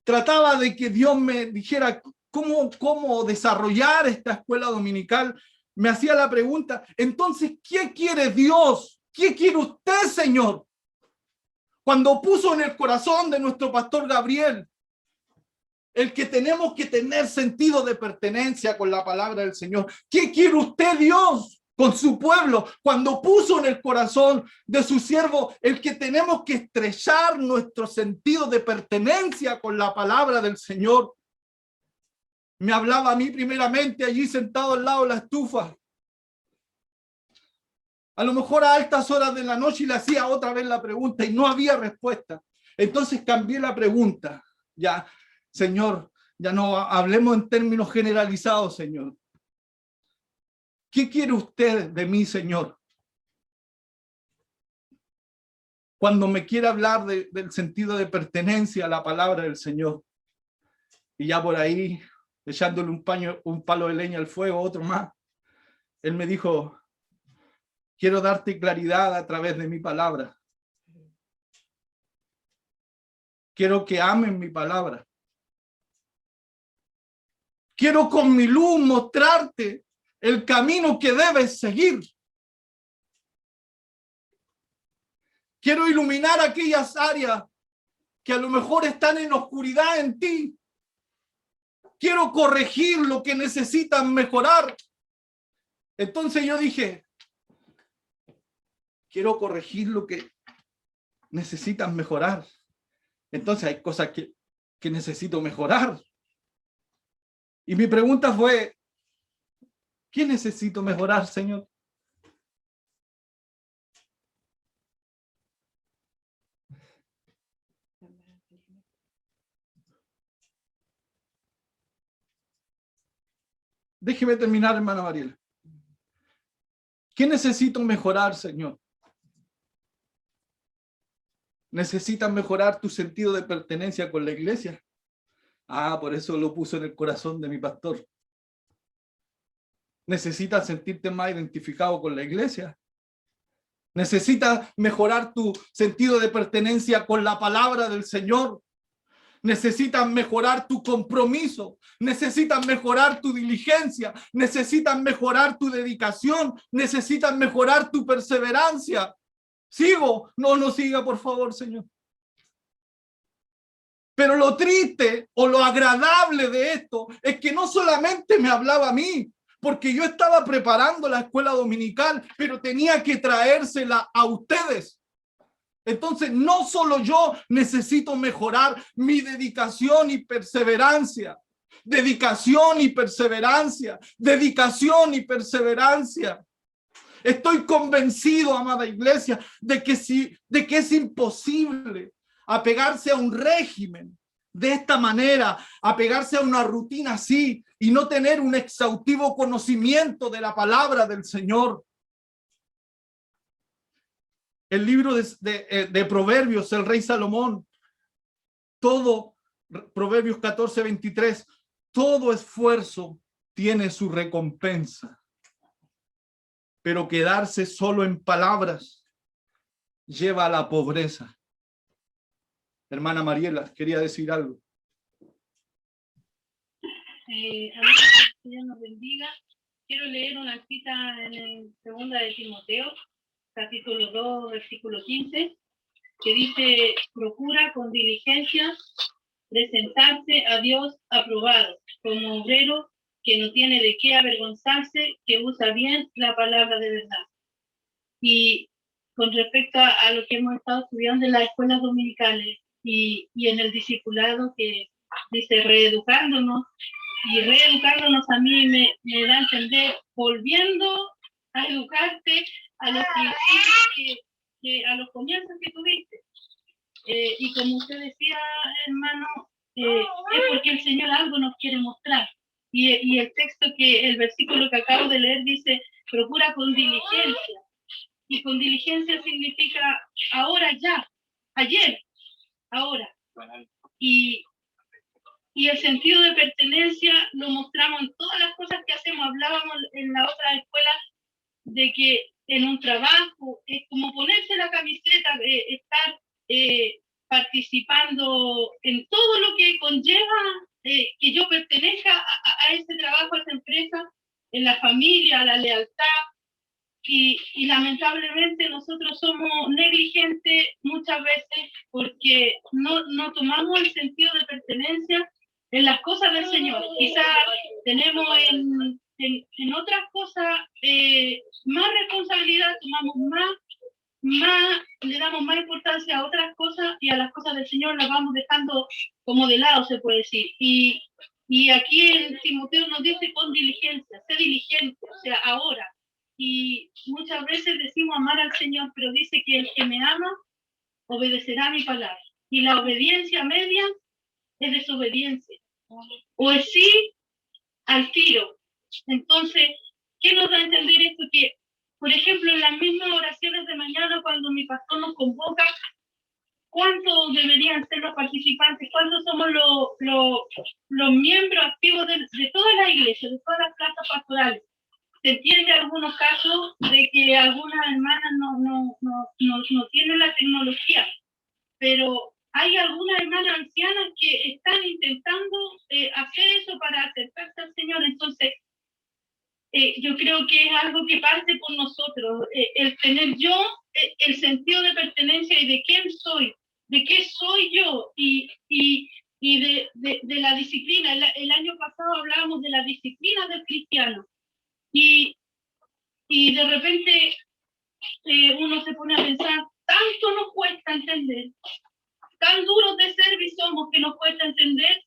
trataba de que Dios me dijera cómo desarrollar esta escuela dominical, me hacía la pregunta, entonces, ¿qué quiere Dios? ¿Qué quiere usted, Señor? Cuando puso en el corazón de nuestro pastor Gabriel el que tenemos que tener sentido de pertenencia con la palabra del Señor. ¿Qué quiere usted, Dios, con su pueblo? Cuando puso en el corazón de su siervo el que tenemos que estrechar nuestro sentido de pertenencia con la palabra del Señor. Me hablaba a mí primeramente allí sentado al lado de la estufa. A lo mejor a altas horas de la noche y le hacía otra vez la pregunta y no había respuesta. Entonces cambié la pregunta. Ya, Señor, ya no hablemos en términos generalizados, Señor. ¿Qué quiere usted de mí, Señor? cuando me quiere hablar del sentido de pertenencia a la palabra del Señor. Y ya por ahí, echándole un palo de leña al fuego, otro más, él me dijo, quiero darte claridad a través de mi palabra. Quiero que amen mi palabra. Quiero con mi luz mostrarte el camino que debes seguir. Quiero iluminar aquellas áreas que a lo mejor están en oscuridad en ti. Quiero corregir lo que necesitan mejorar. Entonces yo dije, quiero corregir lo que necesitan mejorar. Entonces hay cosas que necesito mejorar. Y mi pregunta fue, ¿qué necesito mejorar, Señor? Déjeme terminar, hermana Mariela. ¿Qué necesito mejorar, Señor? ¿Necesitas mejorar tu sentido de pertenencia con la iglesia? Ah, por eso lo puso en el corazón de mi pastor. ¿Necesitas sentirte más identificado con la iglesia? ¿Necesitas mejorar tu sentido de pertenencia con la palabra del Señor? Necesitas mejorar tu compromiso, necesitas mejorar tu diligencia, necesitas mejorar tu dedicación, necesitas mejorar tu perseverancia. ¿Sigo? No siga, por favor, Señor. Pero lo triste o lo agradable de esto es que no solamente me hablaba a mí, porque yo estaba preparando la escuela dominical, pero tenía que traérsela a ustedes. Entonces, no solo yo necesito mejorar mi dedicación y perseverancia, dedicación y perseverancia, dedicación y perseverancia. Estoy convencido, amada iglesia, de que es imposible apegarse a un régimen de esta manera, apegarse a una rutina así y no tener un exhaustivo conocimiento de la palabra del Señor. El libro de Proverbios, el rey Salomón, todo, Proverbios 14:23, todo esfuerzo tiene su recompensa, pero quedarse solo en palabras lleva a la pobreza. Hermana Mariela, quería decir algo. A mí, que el Señor nos bendiga. Quiero leer una cita en 2 de Timoteo, capítulo 2, versículo 15, que dice, procura con diligencia presentarse a Dios aprobado, como obrero que no tiene de qué avergonzarse, que usa bien la palabra de verdad. Y con respecto a lo que hemos estado estudiando en las escuelas dominicales y en el discipulado que dice reeducándonos, y reeducándonos a mí me da a entender volviendo a educarte a los principios que a los comienzos que tuviste. Y como usted decía, hermano, es porque el Señor algo nos quiere mostrar. Y el texto el versículo que acabo de leer dice, procura con diligencia. Y con diligencia significa ahora ya, ayer, ahora. Y el sentido de pertenencia lo mostramos en todas las cosas que hacemos. Hablábamos en la otra escuela de que en un trabajo es como ponerse la camiseta, estar participando en todo lo que conlleva que yo pertenezca a ese trabajo, a esa empresa, en la familia, a la lealtad. Y lamentablemente nosotros somos negligentes muchas veces porque no tomamos el sentido de pertenencia en las cosas del Señor. Quizás tenemos en otras cosas más responsabilidad, tomamos le damos más importancia a otras cosas y a las cosas del Señor las vamos dejando como de lado, se puede decir. Y aquí en Timoteo nos dice con diligencia, sé diligente, o sea, ahora. Y muchas veces decimos amar al Señor, pero dice que el que me ama obedecerá mi palabra. Y la obediencia media es desobediencia. O es sí al tiro. Entonces, ¿qué nos da a entender esto? Que, por ejemplo, en las mismas oraciones de mañana, cuando mi pastor nos convoca ¿cuántos deberían ser los participantes? ¿Cuántos somos los miembros activos de toda la iglesia, de todas las casas pastorales? Se entiende algunos casos de que algunas hermanas no tienen la tecnología, pero hay algunas hermanas ancianas que están intentando hacer eso para acercarse al Señor. Entonces, yo creo que es algo que parte por nosotros, el tener yo el sentido de pertenencia y de quién soy, de qué soy yo y de la disciplina. El año pasado hablábamos de la disciplina del cristiano y de repente uno se pone a pensar, tanto nos cuesta entender, tan duros de servicio somos que nos cuesta entender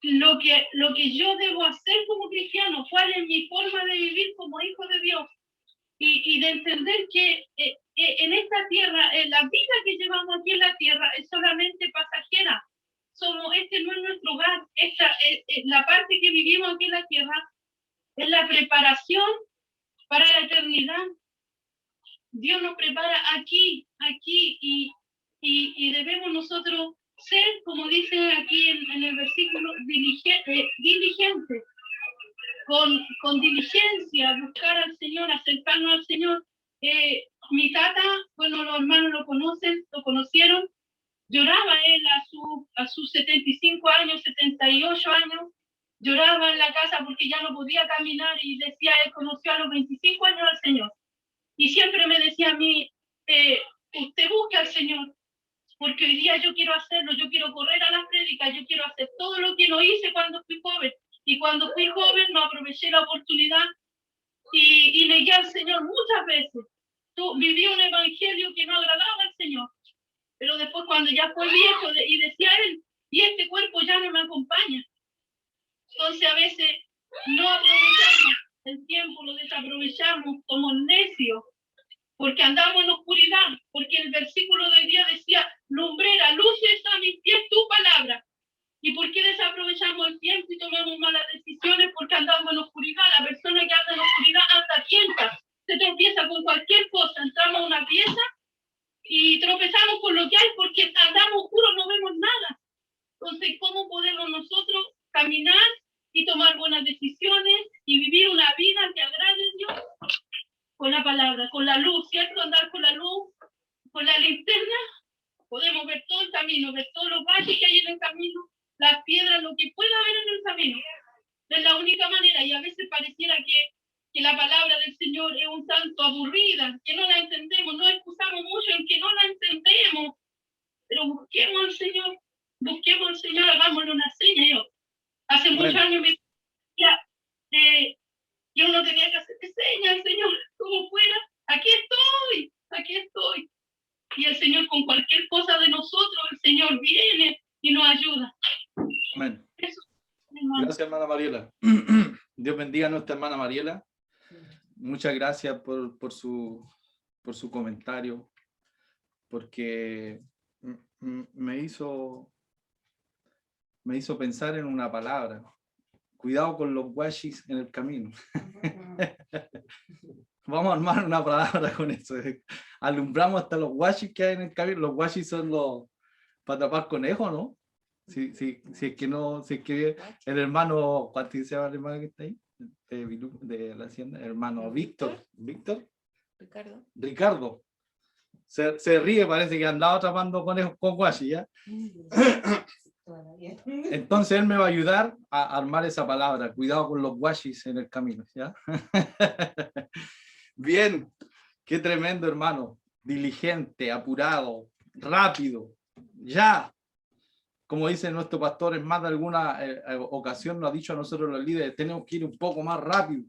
lo que yo debo hacer como cristiano, cuál es mi forma de vivir como hijo de Dios y de entender que en esta tierra, la vida que llevamos aquí en la tierra es solamente pasajera. Este no es nuestro hogar, la parte que vivimos aquí en la tierra es la preparación para la eternidad. Dios nos prepara aquí y debemos nosotros ser, como dice aquí en el versículo, diligentes, con diligencia, buscar al Señor, acercarnos al Señor. Mi tata, bueno, los hermanos lo conocieron, lloraba él a sus 75 años, 78 años, lloraba en la casa porque ya no podía caminar y decía, él conoció a los 25 años al Señor. Y siempre me decía a mí, usted busca al Señor, porque hoy día yo quiero hacerlo, yo quiero correr a las prédicas, yo quiero hacer todo lo que no hice cuando fui joven. Y cuando fui joven no aproveché la oportunidad y negué al Señor muchas veces. Viví un evangelio que no agradaba al Señor. Pero después cuando ya fue viejo y decía él, y este cuerpo ya no me acompaña. Entonces a veces no aprovechamos el tiempo, lo desaprovechamos como necios, porque andamos en oscuridad, porque el versículo de hoy día decía, lumbrera, luces a mis pies tu palabra. ¿Y por qué desaprovechamos el tiempo y tomamos malas decisiones? Porque andamos en oscuridad. La persona que anda en oscuridad anda tienta, se tropieza con cualquier cosa. Entramos a una pieza y tropezamos con lo que hay porque andamos oscuros, no vemos nada. Entonces, ¿cómo podemos nosotros caminar y tomar buenas decisiones y vivir una vida que agrade a Dios? Con la palabra, con la luz, ¿cierto? Andar con la luz, con la linterna, podemos ver todo el camino, ver todos los valles que hay en el camino, las piedras, lo que pueda haber en el camino. Es la única manera, y a veces pareciera que la palabra del Señor es un tanto aburrida, que no la entendemos, nos excusamos mucho en que no la entendemos, pero busquemos al Señor, hagámosle una seña. Yo, hace muchos años me decía, yo no tenía que hacer señas al Señor, como fuera, aquí estoy. Y el Señor con cualquier cosa de nosotros, el Señor viene y nos ayuda. Amén. Eso, gracias, hermana Mariela. Dios bendiga a nuestra hermana Mariela. Muchas gracias por su comentario, porque me hizo pensar en una palabra. Cuidado con los guachis en el camino. Vamos a armar una palabra con eso. Alumbramos hasta los guachis que hay en el camino. Los guachis son los para tapar conejos, ¿no? Si es que no, si es que el hermano, ¿cuánto se llama el hermano que está ahí? De la hacienda, el hermano Víctor. Ricardo. Se ríe, parece que andaba atrapando conejos con guachis, ¿ya? Entonces él me va a ayudar a armar esa palabra. Cuidado con los guachis en el camino, ¿ya? Bien, qué tremendo, hermano. Diligente, apurado, rápido, ya. Como dice nuestro pastor, en más de alguna ocasión nos ha dicho a nosotros los líderes, tenemos que ir un poco más rápido.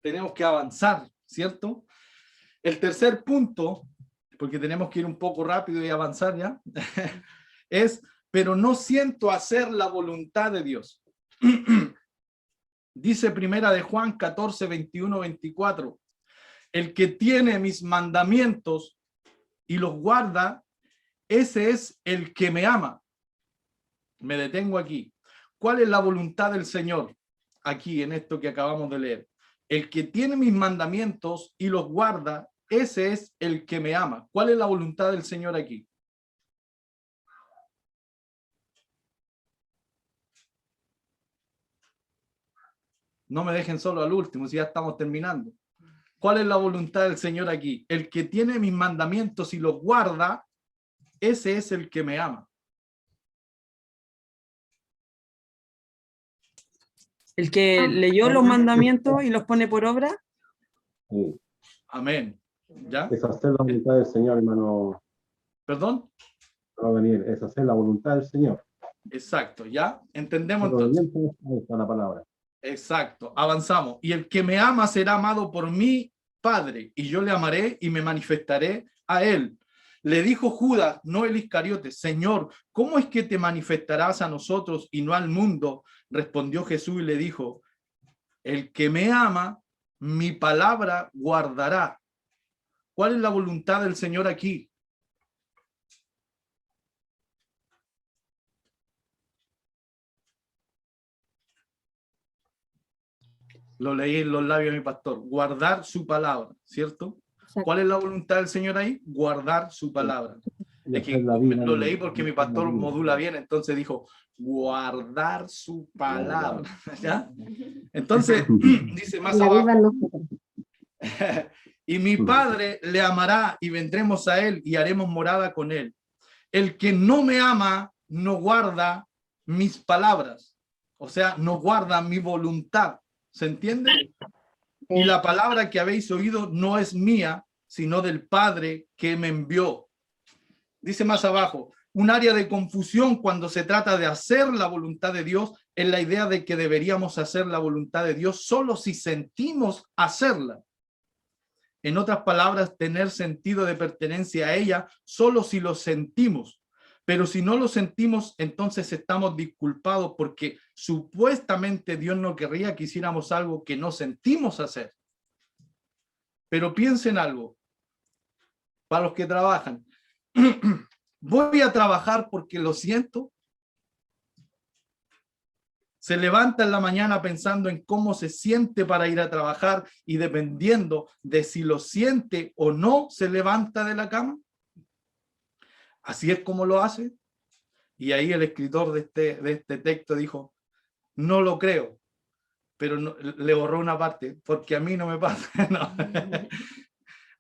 Tenemos que avanzar, ¿cierto? El tercer punto, porque tenemos que ir un poco rápido y avanzar ya, es, pero no siento hacer la voluntad de Dios. Dice primera de Juan 14, 21, 24. El que tiene mis mandamientos y los guarda, ese es el que me ama. Me detengo aquí. ¿Cuál es la voluntad del Señor? Aquí en esto que acabamos de leer. El que tiene mis mandamientos y los guarda, ese es el que me ama. ¿Cuál es la voluntad del Señor aquí? No me dejen solo al último, si ya estamos terminando. ¿Cuál es la voluntad del Señor aquí? El que tiene mis mandamientos y los guarda, ese es el que me ama. El que leyó los mandamientos y los pone por obra. Sí. Amén. ¿Ya? Es hacer la voluntad del Señor, hermano. ¿Perdón? Daniel, es hacer la voluntad del Señor. Exacto, ¿ya? Entendemos Pero entonces. ahí está la palabra. Exacto, avanzamos. Y el que me ama será amado por mi Padre, y yo le amaré y me manifestaré a él. Le dijo Judas, no el Iscariote, Señor, ¿cómo es que te manifestarás a nosotros y no al mundo? Respondió Jesús y le dijo, el que me ama, mi palabra guardará. ¿Cuál es la voluntad del Señor aquí? Lo leí en los labios de mi pastor. Guardar su palabra, ¿cierto? Exacto. ¿Cuál es la voluntad del Señor ahí? Guardar su palabra. Y Es que hacer la vida, lo leí porque mi pastor la vida. modula bien, entonces dijo, guardar su palabra. ¿Ya? Entonces, dice más La abajo, viva nosotros. y mi Padre le amará y vendremos a él y haremos morada con él. El que no me ama no guarda mis palabras, o sea, no guarda mi voluntad. ¿Se entiende? Y la palabra que habéis oído no es mía, sino del Padre que me envió. Dice más abajo, un área de confusión cuando se trata de hacer la voluntad de Dios es la idea de que deberíamos hacer la voluntad de Dios solo si sentimos hacerla. En otras palabras, tener sentido de pertenencia a ella solo si lo sentimos. Pero si no lo sentimos, entonces estamos disculpados porque supuestamente Dios no querría que hiciéramos algo que no sentimos hacer. Pero piensen algo, para los que trabajan. ¿Voy a trabajar porque lo siento? Se levanta en la mañana pensando en cómo se siente para ir a trabajar y dependiendo de si lo siente o no, se levanta de la cama. Así es como lo hace. Y ahí el escritor de este texto dijo, no lo creo, pero no, le borró una parte, porque a mí no me pasa. No.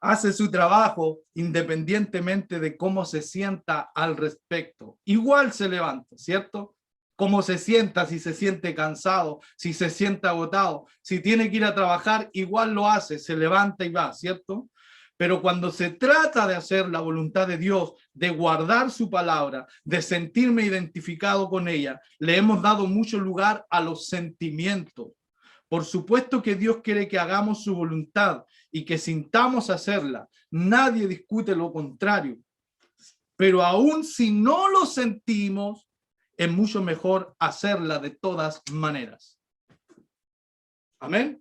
Hace su trabajo independientemente de cómo se sienta al respecto. Igual se levanta, ¿cierto? Cómo se sienta, si se siente cansado, si se siente agotado, si tiene que ir a trabajar, igual lo hace, se levanta y va, ¿cierto? Pero cuando se trata de hacer la voluntad de Dios, de guardar su palabra, de sentirme identificado con ella, le hemos dado mucho lugar a los sentimientos. Por supuesto que Dios quiere que hagamos su voluntad y que sintamos hacerla. Nadie discute lo contrario. Pero aún si no lo sentimos, es mucho mejor hacerla de todas maneras. Amén.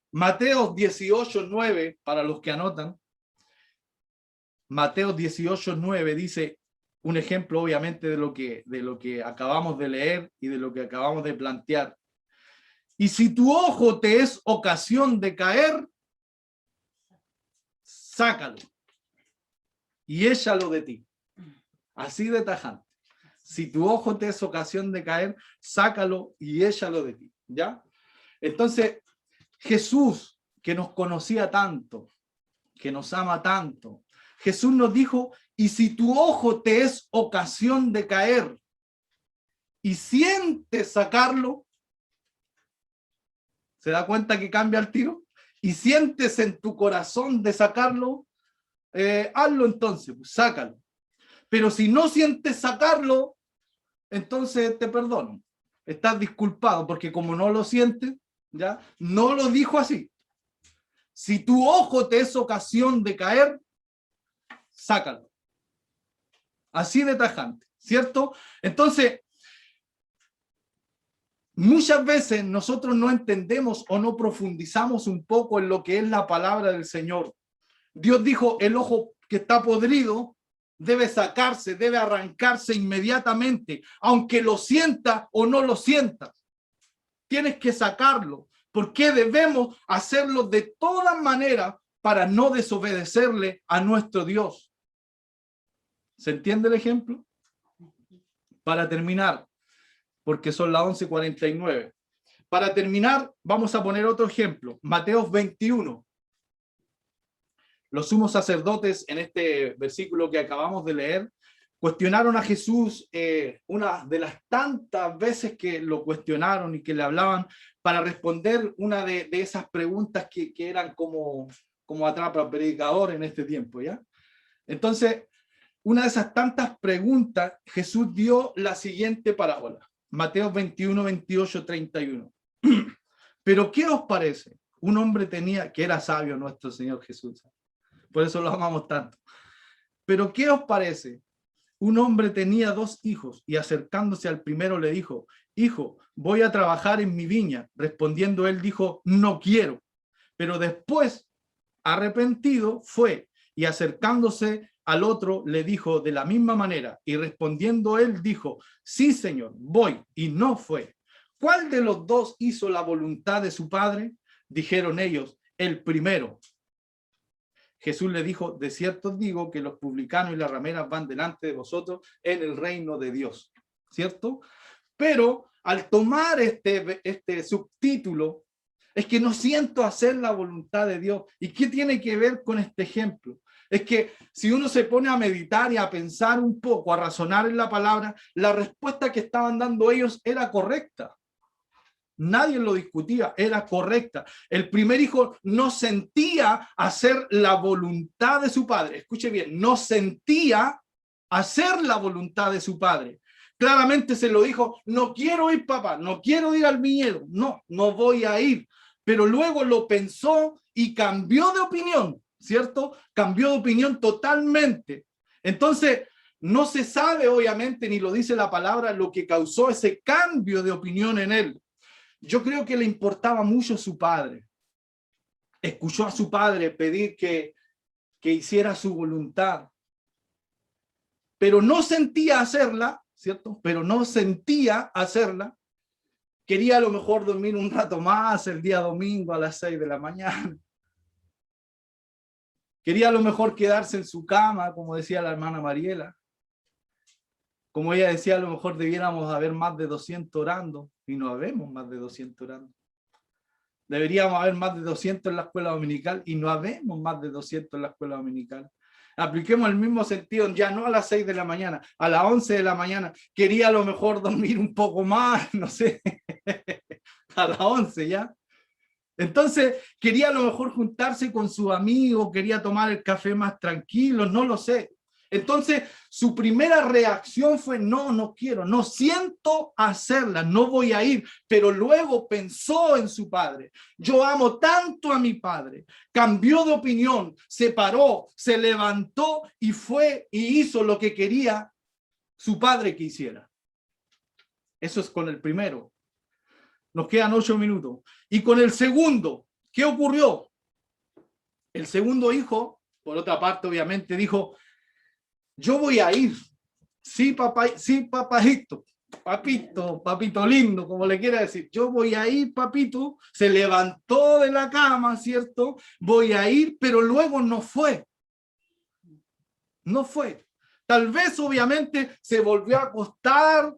Mateo 18:9, para los que anotan. Mateo 18:9 dice un ejemplo, obviamente, de lo que acabamos de leer y de lo que acabamos de plantear. Y si tu ojo te es ocasión de caer, sácalo y échalo de ti. Así de tajante. Si tu ojo te es ocasión de caer, sácalo y échalo de ti. ¿Ya? Entonces, Jesús, que nos conocía tanto, que nos ama tanto, Jesús nos dijo, y si tu ojo te es ocasión de caer y sientes sacarlo, ¿se da cuenta que cambia el tiro? Y sientes en tu corazón de sacarlo, hazlo entonces, pues, sácalo. Pero si no sientes sacarlo, entonces te perdono. Estás disculpado porque como no lo sientes, ¿ya? No lo dijo así. Si tu ojo te es ocasión de caer, sácalo. Así de tajante, ¿cierto? Entonces, muchas veces nosotros no entendemos o no profundizamos un poco en lo que es la palabra del Señor. Dios dijo, el ojo que está podrido debe sacarse, debe arrancarse inmediatamente, aunque lo sienta o no lo sientas. Tienes que sacarlo, ¿Por qué debemos hacerlo de todas maneras para no desobedecerle a nuestro Dios? ¿Se entiende el ejemplo? Para terminar, porque son las 11:49. Para terminar, vamos a poner otro ejemplo. Mateo 21. Los sumos sacerdotes, en este versículo que acabamos de leer, cuestionaron a Jesús una de las tantas veces que lo cuestionaron y que le hablaban para responder una de esas preguntas que eran como atrapa predicador en este tiempo, ¿ya? Entonces, una de esas tantas preguntas, Jesús dio la siguiente parábola. Mateo 21, 28, 31. Pero ¿qué os parece? Un hombre tenía, que era sabio nuestro Señor Jesús, por eso lo amamos tanto. Pero ¿qué os parece? Un hombre tenía 2 hijos y acercándose al primero le dijo: hijo, voy a trabajar en mi viña. Respondiendo él dijo: no quiero. Pero después, arrepentido, fue y acercándose al otro le dijo de la misma manera, y respondiendo él dijo: sí, señor, voy, y no fue. ¿Cuál de los 2 hizo la voluntad de su padre? Dijeron ellos: el primero. Jesús le dijo: de cierto os digo que los publicanos y las rameras van delante de vosotros en el reino de Dios. ¿Cierto? Pero al tomar este subtítulo, es que no siento hacer la voluntad de Dios. ¿Y qué tiene que ver con este ejemplo? Es que si uno se pone a meditar y a pensar un poco, a razonar en la palabra, la respuesta que estaban dando ellos era correcta. Nadie lo discutía, era correcta. El primer hijo no sentía hacer la voluntad de su padre. Escuche bien, no sentía hacer la voluntad de su padre. Claramente se lo dijo: no quiero ir, papá, no quiero ir al viñedo, no voy a ir. Pero luego lo pensó y cambió de opinión, ¿cierto? Cambió de opinión totalmente. Entonces, no se sabe, obviamente, ni lo dice la palabra, lo que causó ese cambio de opinión en él. Yo creo que le importaba mucho su padre. Escuchó a su padre pedir que hiciera su voluntad. Pero no sentía hacerla, ¿cierto? Pero no sentía hacerla. Quería a lo mejor dormir un rato más el día domingo a las 6 de la mañana. Quería a lo mejor quedarse en su cama, como decía la hermana Mariela. Como ella decía, a lo mejor debiéramos haber más de 200 orando, y no habemos más de 200 orando. Deberíamos haber más de 200 en la escuela dominical, y no habemos más de 200 en la escuela dominical. Apliquemos el mismo sentido, ya no a las 6 de la mañana, a las 11 de la mañana. Quería a lo mejor dormir un poco más, no sé, a las 11 ya. Entonces, quería a lo mejor juntarse con su amigo, quería tomar el café más tranquilo, no lo sé. Entonces, su primera reacción fue: no quiero, no siento hacerla, no voy a ir. Pero luego pensó en su padre. Yo amo tanto a mi padre. Cambió de opinión, se paró, se levantó y fue y hizo lo que quería su padre que hiciera. Eso es con el primero. Nos quedan 8 minutos. Y con el segundo, ¿qué ocurrió? El segundo hijo, por otra parte, obviamente, dijo: yo voy a ir. Sí, papá, sí, papajito, papito lindo, como le quiera decir. Yo voy a ir, papito. Se levantó de la cama, ¿cierto? Voy a ir, pero luego no fue. No fue. Tal vez, obviamente, se volvió a acostar,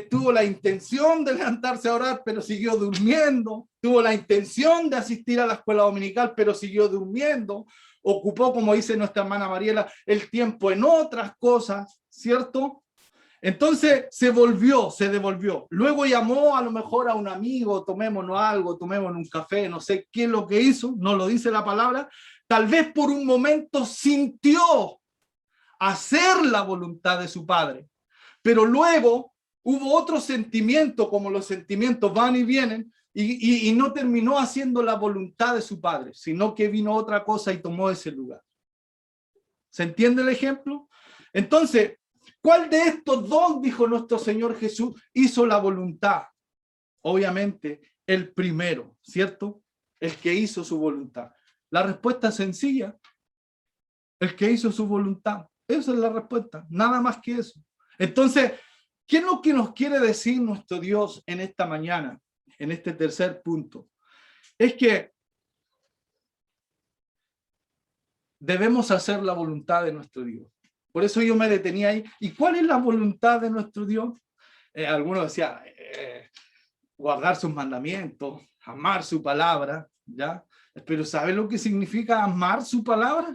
tuvo la intención de levantarse a orar, pero siguió durmiendo. Tuvo la intención de asistir a la escuela dominical, pero siguió durmiendo. Ocupó, como dice nuestra hermana Mariela, el tiempo en otras cosas, ¿cierto? Entonces se devolvió. Luego llamó a lo mejor a un amigo: tomémonos algo, tomémonos un café, no sé qué es lo que hizo, no lo dice la palabra. Tal vez por un momento sintió hacer la voluntad de su padre, pero luego hubo otro sentimiento, como los sentimientos van y vienen, y no terminó haciendo la voluntad de su padre, sino que vino otra cosa y tomó ese lugar. ¿Se entiende el ejemplo? Entonces, ¿cuál de estos 2, dijo nuestro Señor Jesús, hizo la voluntad? Obviamente, el primero, ¿cierto? El que hizo su voluntad. La respuesta es sencilla: el que hizo su voluntad. Esa es la respuesta, nada más que eso. Entonces, ¿qué es lo que nos quiere decir nuestro Dios en esta mañana, en este tercer punto? es que debemos hacer la voluntad de nuestro Dios. Por eso yo me detenía ahí. ¿Y cuál es la voluntad de nuestro Dios? Algunos decían, guardar sus mandamientos, amar su palabra, ¿ya? Pero ¿sabe lo que significa amar su palabra?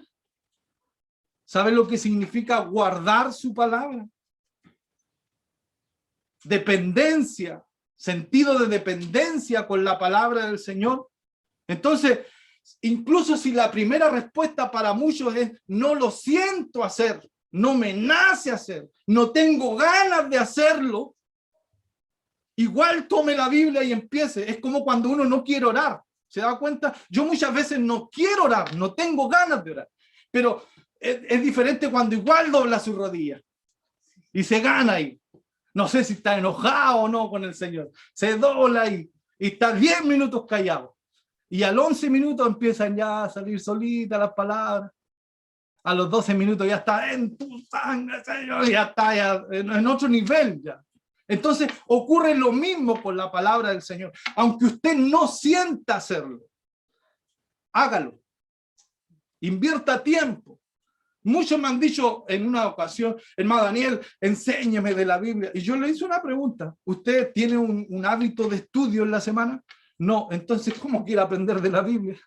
¿Sabe lo que significa guardar su palabra? Dependencia, sentido de dependencia con la palabra del Señor. Entonces, incluso si la primera respuesta para muchos es no lo siento hacer, no me nace hacer, no tengo ganas de hacerlo, igual tome la Biblia y empiece. Es como cuando uno no quiere orar. ¿Se da cuenta? Yo muchas veces no quiero orar, no tengo ganas de orar, pero es diferente cuando igual dobla su rodilla y se gana ahí. No sé si está enojado o no con el Señor. Se dobla ahí y está 10 minutos callado. Y al 11 minutos empiezan ya a salir solitas las palabras. A los 12 minutos ya está en tu sangre, Señor, ya está ya en otro nivel ya. Entonces ocurre lo mismo con la palabra del Señor. Aunque usted no sienta hacerlo, hágalo. Invierta tiempo. Muchos me han dicho en una ocasión, hermano Daniel, enséñeme de la Biblia. Y yo le hice una pregunta. ¿Usted tiene un hábito de estudio en la semana? No. Entonces, ¿cómo quiere aprender de la Biblia?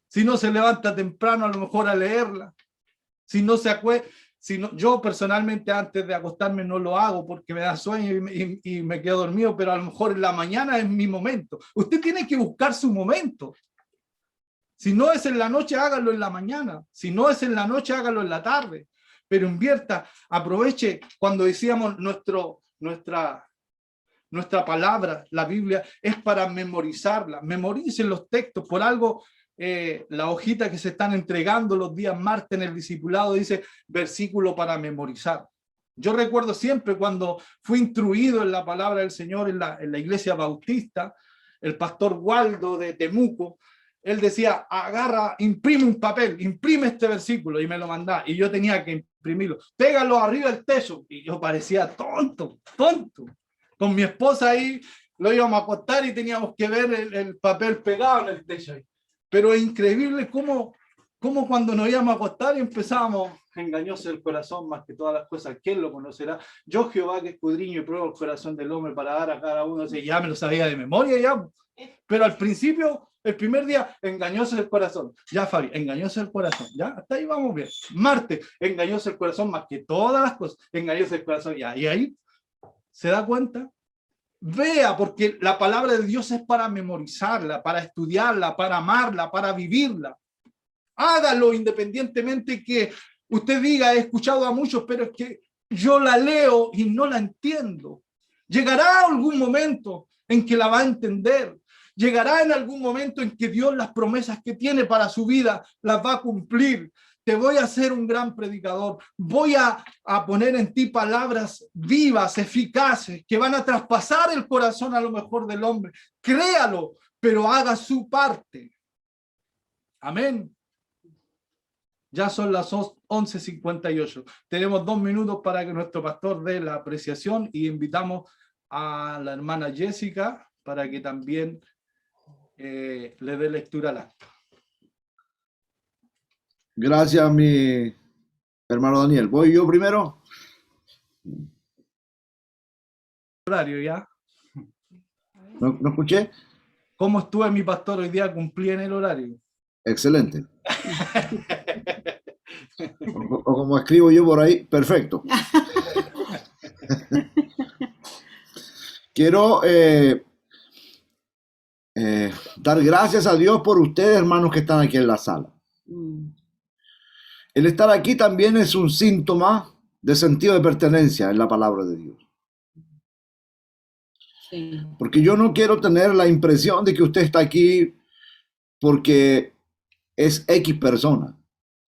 Si no se levanta temprano, a lo mejor a leerla. Si no se acuesta. Yo personalmente antes de acostarme no lo hago porque me da sueño y me quedo dormido, pero a lo mejor en la mañana es mi momento. Usted tiene que buscar su momento. Si no es en la noche, hágalo en la mañana. Si no es en la noche, hágalo en la tarde. Pero invierta, aproveche cuando decíamos nuestra palabra, la Biblia, es para memorizarla. Memoricen los textos. Por algo, la hojita que se están entregando los días martes en el discipulado dice versículo para memorizar. Yo recuerdo siempre cuando fui instruido en la palabra del Señor en la iglesia bautista, el pastor Waldo de Temuco, él decía, agarra, imprime un papel, imprime este versículo y me lo mandaba. Y yo tenía que imprimirlo. Pégalo arriba del techo. Y yo parecía tonto. Con mi esposa ahí lo íbamos a acostar y teníamos que ver el papel pegado en el techo ahí. Pero es increíble cómo cuando nos íbamos a acostar y empezábamos, engañoso el corazón más que todas las cosas, ¿quién lo conocerá? Yo, Jehová, que escudriño y pruebo el corazón del hombre para dar a cada uno. Así, ya me lo sabía de memoria ya. Pero al principio, el primer día, engañoso el corazón. Ya, Fabi, engañoso el corazón. Ya, hasta ahí vamos bien. Martes, engañoso el corazón más que todas las cosas. Engañoso el corazón ya. Y ahí, ¿se da cuenta? Vea, porque la palabra de Dios es para memorizarla, para estudiarla, para amarla, para vivirla. Hágalo independientemente que usted diga, he escuchado a muchos, pero es que yo la leo y no la entiendo. Llegará algún momento en que la va a entender. Llegará en algún momento en que Dios las promesas que tiene para su vida las va a cumplir. Te voy a hacer un gran predicador. Voy a poner en ti palabras vivas, eficaces, que van a traspasar el corazón a lo mejor del hombre. Créalo, pero haga su parte. Amén. Ya son las 11:58. Tenemos 2 minutos para que nuestro pastor dé la apreciación y invitamos a la hermana Jessica para que también le dé lectura al acto. Gracias, mi hermano Daniel. ¿Voy yo primero? Horario ya. ¿No escuché? ¿Cómo estuve mi pastor hoy día? Cumplí en el horario. Excelente. O como escribo yo por ahí, perfecto. Quiero dar gracias a Dios por ustedes, hermanos, que están aquí en la sala. El estar aquí también es un síntoma de sentido de pertenencia en la palabra de Dios. Sí. Porque yo no quiero tener la impresión de que usted está aquí porque es X persona,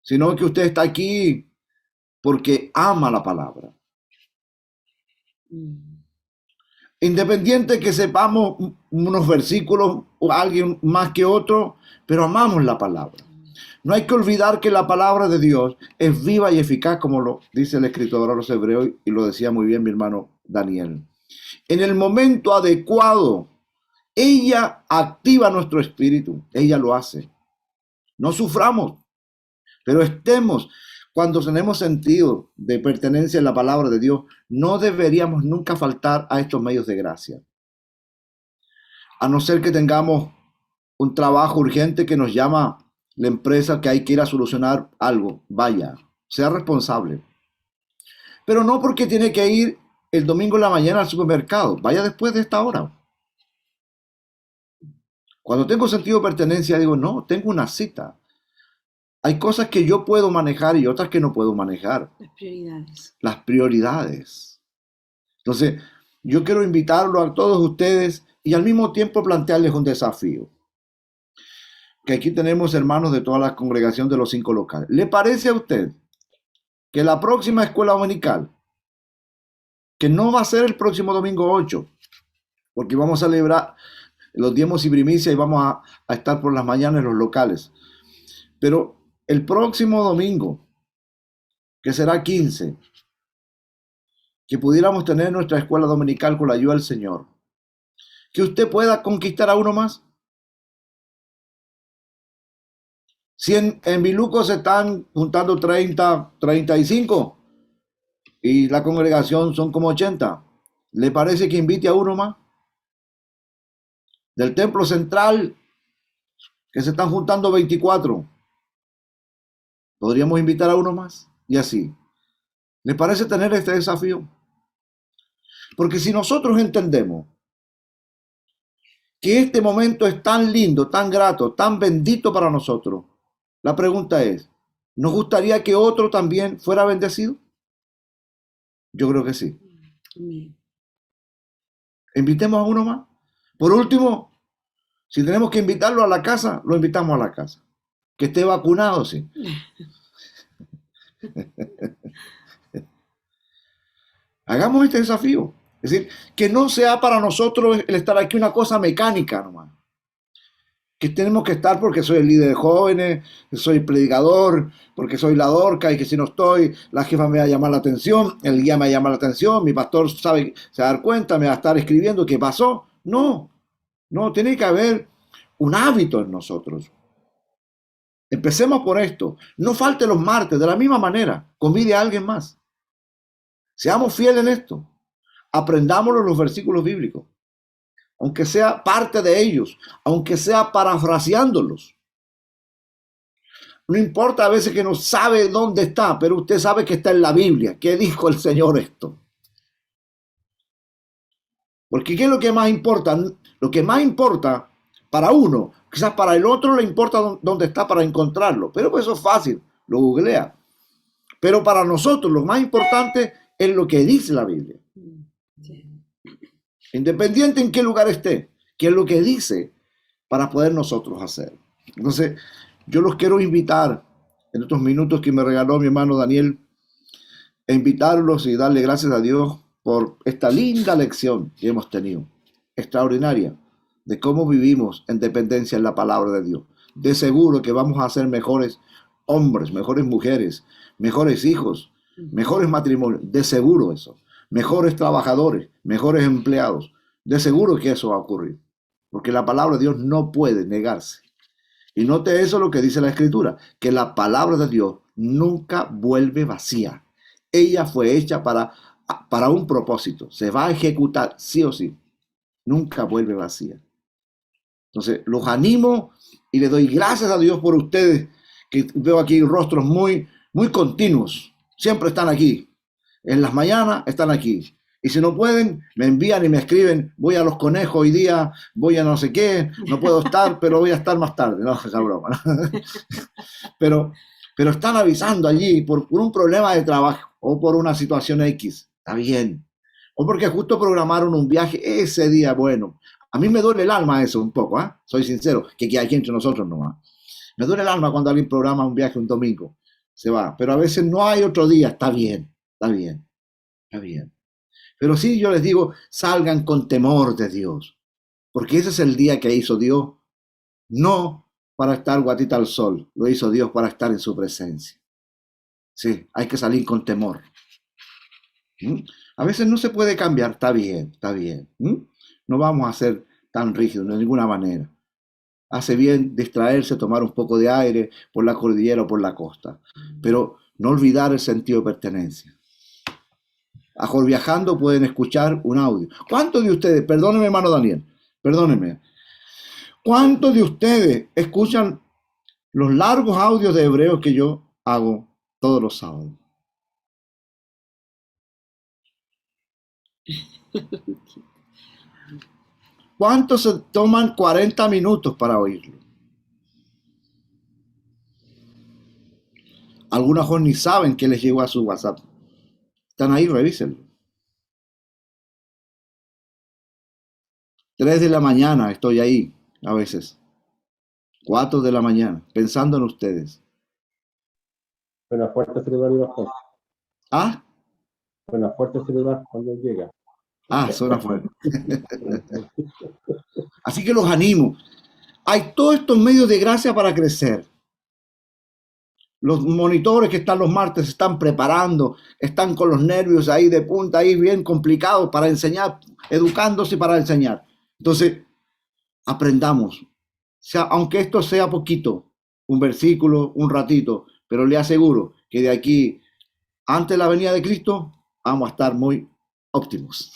sino que usted está aquí porque ama la palabra. Independiente que sepamos unos versículos o alguien más que otro, pero amamos la palabra. No hay que olvidar que la palabra de Dios es viva y eficaz, como lo dice el escritor a los hebreos, y lo decía muy bien mi hermano Daniel. En el momento adecuado Ella activa nuestro espíritu, ella lo hace. No suframos, pero estemos. Cuando tenemos sentido de pertenencia en la palabra de Dios, no deberíamos nunca faltar a estos medios de gracia. A no ser que tengamos un trabajo urgente que nos llama la empresa que hay que ir a solucionar algo. Vaya, sea responsable. Pero no porque tiene que ir el domingo en la mañana al supermercado. Vaya después de esta hora. Cuando tengo sentido de pertenencia, digo, no, tengo una cita. Hay cosas que yo puedo manejar y otras que no puedo manejar. Las prioridades. Las prioridades. Entonces, yo quiero invitarlo a todos ustedes y al mismo tiempo plantearles un desafío. Que aquí tenemos hermanos de toda la congregación de los 5 locales. ¿Le parece a usted que la próxima escuela dominical, que no va a ser el próximo domingo 8, porque vamos a celebrar los diezmos y primicias y vamos a estar por las mañanas en los locales, pero el próximo domingo, que será 15, que pudiéramos tener nuestra escuela dominical con la ayuda del Señor, que usted pueda conquistar a uno más? Si en Biluco se están juntando 30, 35 y la congregación son como 80, ¿le parece que invite a uno más? Del templo central, que se están juntando 24, ¿podríamos invitar a uno más? Y así. ¿Le parece tener este desafío? Porque si nosotros entendemos que este momento es tan lindo, tan grato, tan bendito para nosotros, la pregunta es, ¿nos gustaría que otro también fuera bendecido? Yo creo que sí. Invitemos a uno más. Por último, si tenemos que invitarlo a la casa, lo invitamos a la casa. Que esté vacunado, sí. Hagamos este desafío. Es decir, que no sea para nosotros el estar aquí una cosa mecánica nomás. Que tenemos que estar porque soy el líder de jóvenes, soy predicador, porque soy la dorca y que si no estoy, la jefa me va a llamar la atención, el guía me va a llamar la atención, mi pastor sabe, se va a dar cuenta, me va a estar escribiendo qué pasó. No, tiene que haber un hábito en nosotros. Empecemos por esto. No falte los martes, de la misma manera, convide a alguien más. Seamos fieles en esto. Aprendámoslo los versículos bíblicos. Aunque sea parte de ellos, aunque sea parafraseándolos. No importa a veces que no sabe dónde está, pero usted sabe que está en la Biblia. ¿Qué dijo el Señor esto? Porque ¿qué es lo que más importa? Lo que más importa para uno, quizás para el otro le importa dónde está para encontrarlo. Pero pues eso es fácil, lo googlea. Pero para nosotros lo más importante es lo que dice la Biblia. Independiente en qué lugar esté, qué es lo que dice para poder nosotros hacer. Entonces, yo los quiero invitar en estos minutos que me regaló mi hermano Daniel, a invitarlos y darle gracias a Dios por esta linda lección que hemos tenido, extraordinaria, de cómo vivimos en dependencia en la palabra de Dios. De seguro que vamos a ser mejores hombres, mejores mujeres, mejores hijos, mejores matrimonios, de seguro eso. Mejores trabajadores, mejores empleados. De seguro que eso va a ocurrir. Porque la palabra de Dios no puede negarse. Y note eso lo que dice la Escritura, que la palabra de Dios nunca vuelve vacía. Ella fue hecha para un propósito. Se va a ejecutar sí o sí. Nunca vuelve vacía. Entonces, los animo y le doy gracias a Dios por ustedes, que veo aquí rostros muy, muy continuos. Siempre están aquí. En las mañanas están aquí. Y si no pueden, me envían y me escriben, voy a Los Conejos hoy día, voy a no sé qué, no puedo estar, pero voy a estar más tarde. No, esa broma, ¿no? Pero están avisando allí por un problema de trabajo o por una situación X. Está bien. O porque justo programaron un viaje ese día. Bueno, a mí me duele el alma eso un poco, ¿eh? Soy sincero, que aquí entre nosotros nomás. Me duele el alma cuando alguien programa un viaje un domingo. Se va. Pero a veces no hay otro día. Está bien. Está bien, está bien. Pero sí, yo les digo, salgan con temor de Dios, porque ese es el día que hizo Dios, no para estar guatita al sol, lo hizo Dios para estar en su presencia. Sí, hay que salir con temor. A veces no se puede cambiar, está bien, está bien. No vamos a ser tan rígido, de ninguna manera. Hace bien distraerse, tomar un poco de aire por la cordillera o por la costa, pero no olvidar el sentido de pertenencia. Ajor viajando pueden escuchar un audio. ¿Cuántos de ustedes, perdóneme hermano Daniel, perdóneme, cuántos de ustedes escuchan los largos audios de Hebreos que yo hago todos los sábados? ¿Cuántos se toman 40 minutos para oírlo? Algunos ni saben que les llegó a su WhatsApp. Están ahí, revísenlo. 3 de la mañana estoy ahí, a veces. 4 de la mañana, pensando en ustedes. Suena fuerte celular y bastón. ¿Ah? Suena fuerte celular cuando llega. Ah, suena fuerte. Así que los animo. Hay todos estos medios de gracia para crecer. Los monitores que están los martes se están preparando, están con los nervios ahí de punta, ahí bien complicados para enseñar, educándose para enseñar. Entonces, aprendamos. O sea, aunque esto sea poquito, un versículo, un ratito, pero le aseguro que de aquí, antes de la venida de Cristo, vamos a estar muy óptimos.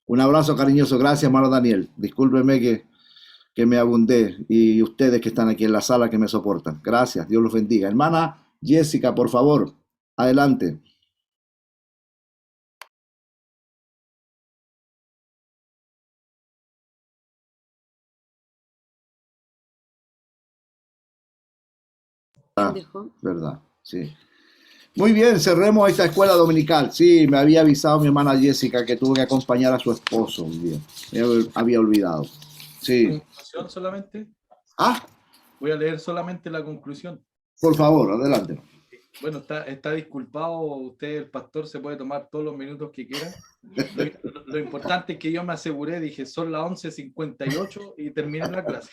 Un abrazo cariñoso. Gracias, hermano Daniel. Discúlpeme que me abundé, y ustedes que están aquí en la sala que me soportan. Gracias, Dios los bendiga. Hermana Jessica, por favor, adelante. ¿Verdad? Sí. Muy bien, cerremos esta escuela dominical. Sí, me había avisado mi hermana Jessica que tuvo que acompañar a su esposo un día. Me había olvidado. Sí. ¿Conclusión solamente? Ah, Voy a leer solamente la conclusión. por favor, adelante. Bueno, está disculpado, usted, el pastor, se puede tomar todos los minutos que quiera. Lo importante es que yo me aseguré, dije, son las 11:58 y terminé la clase.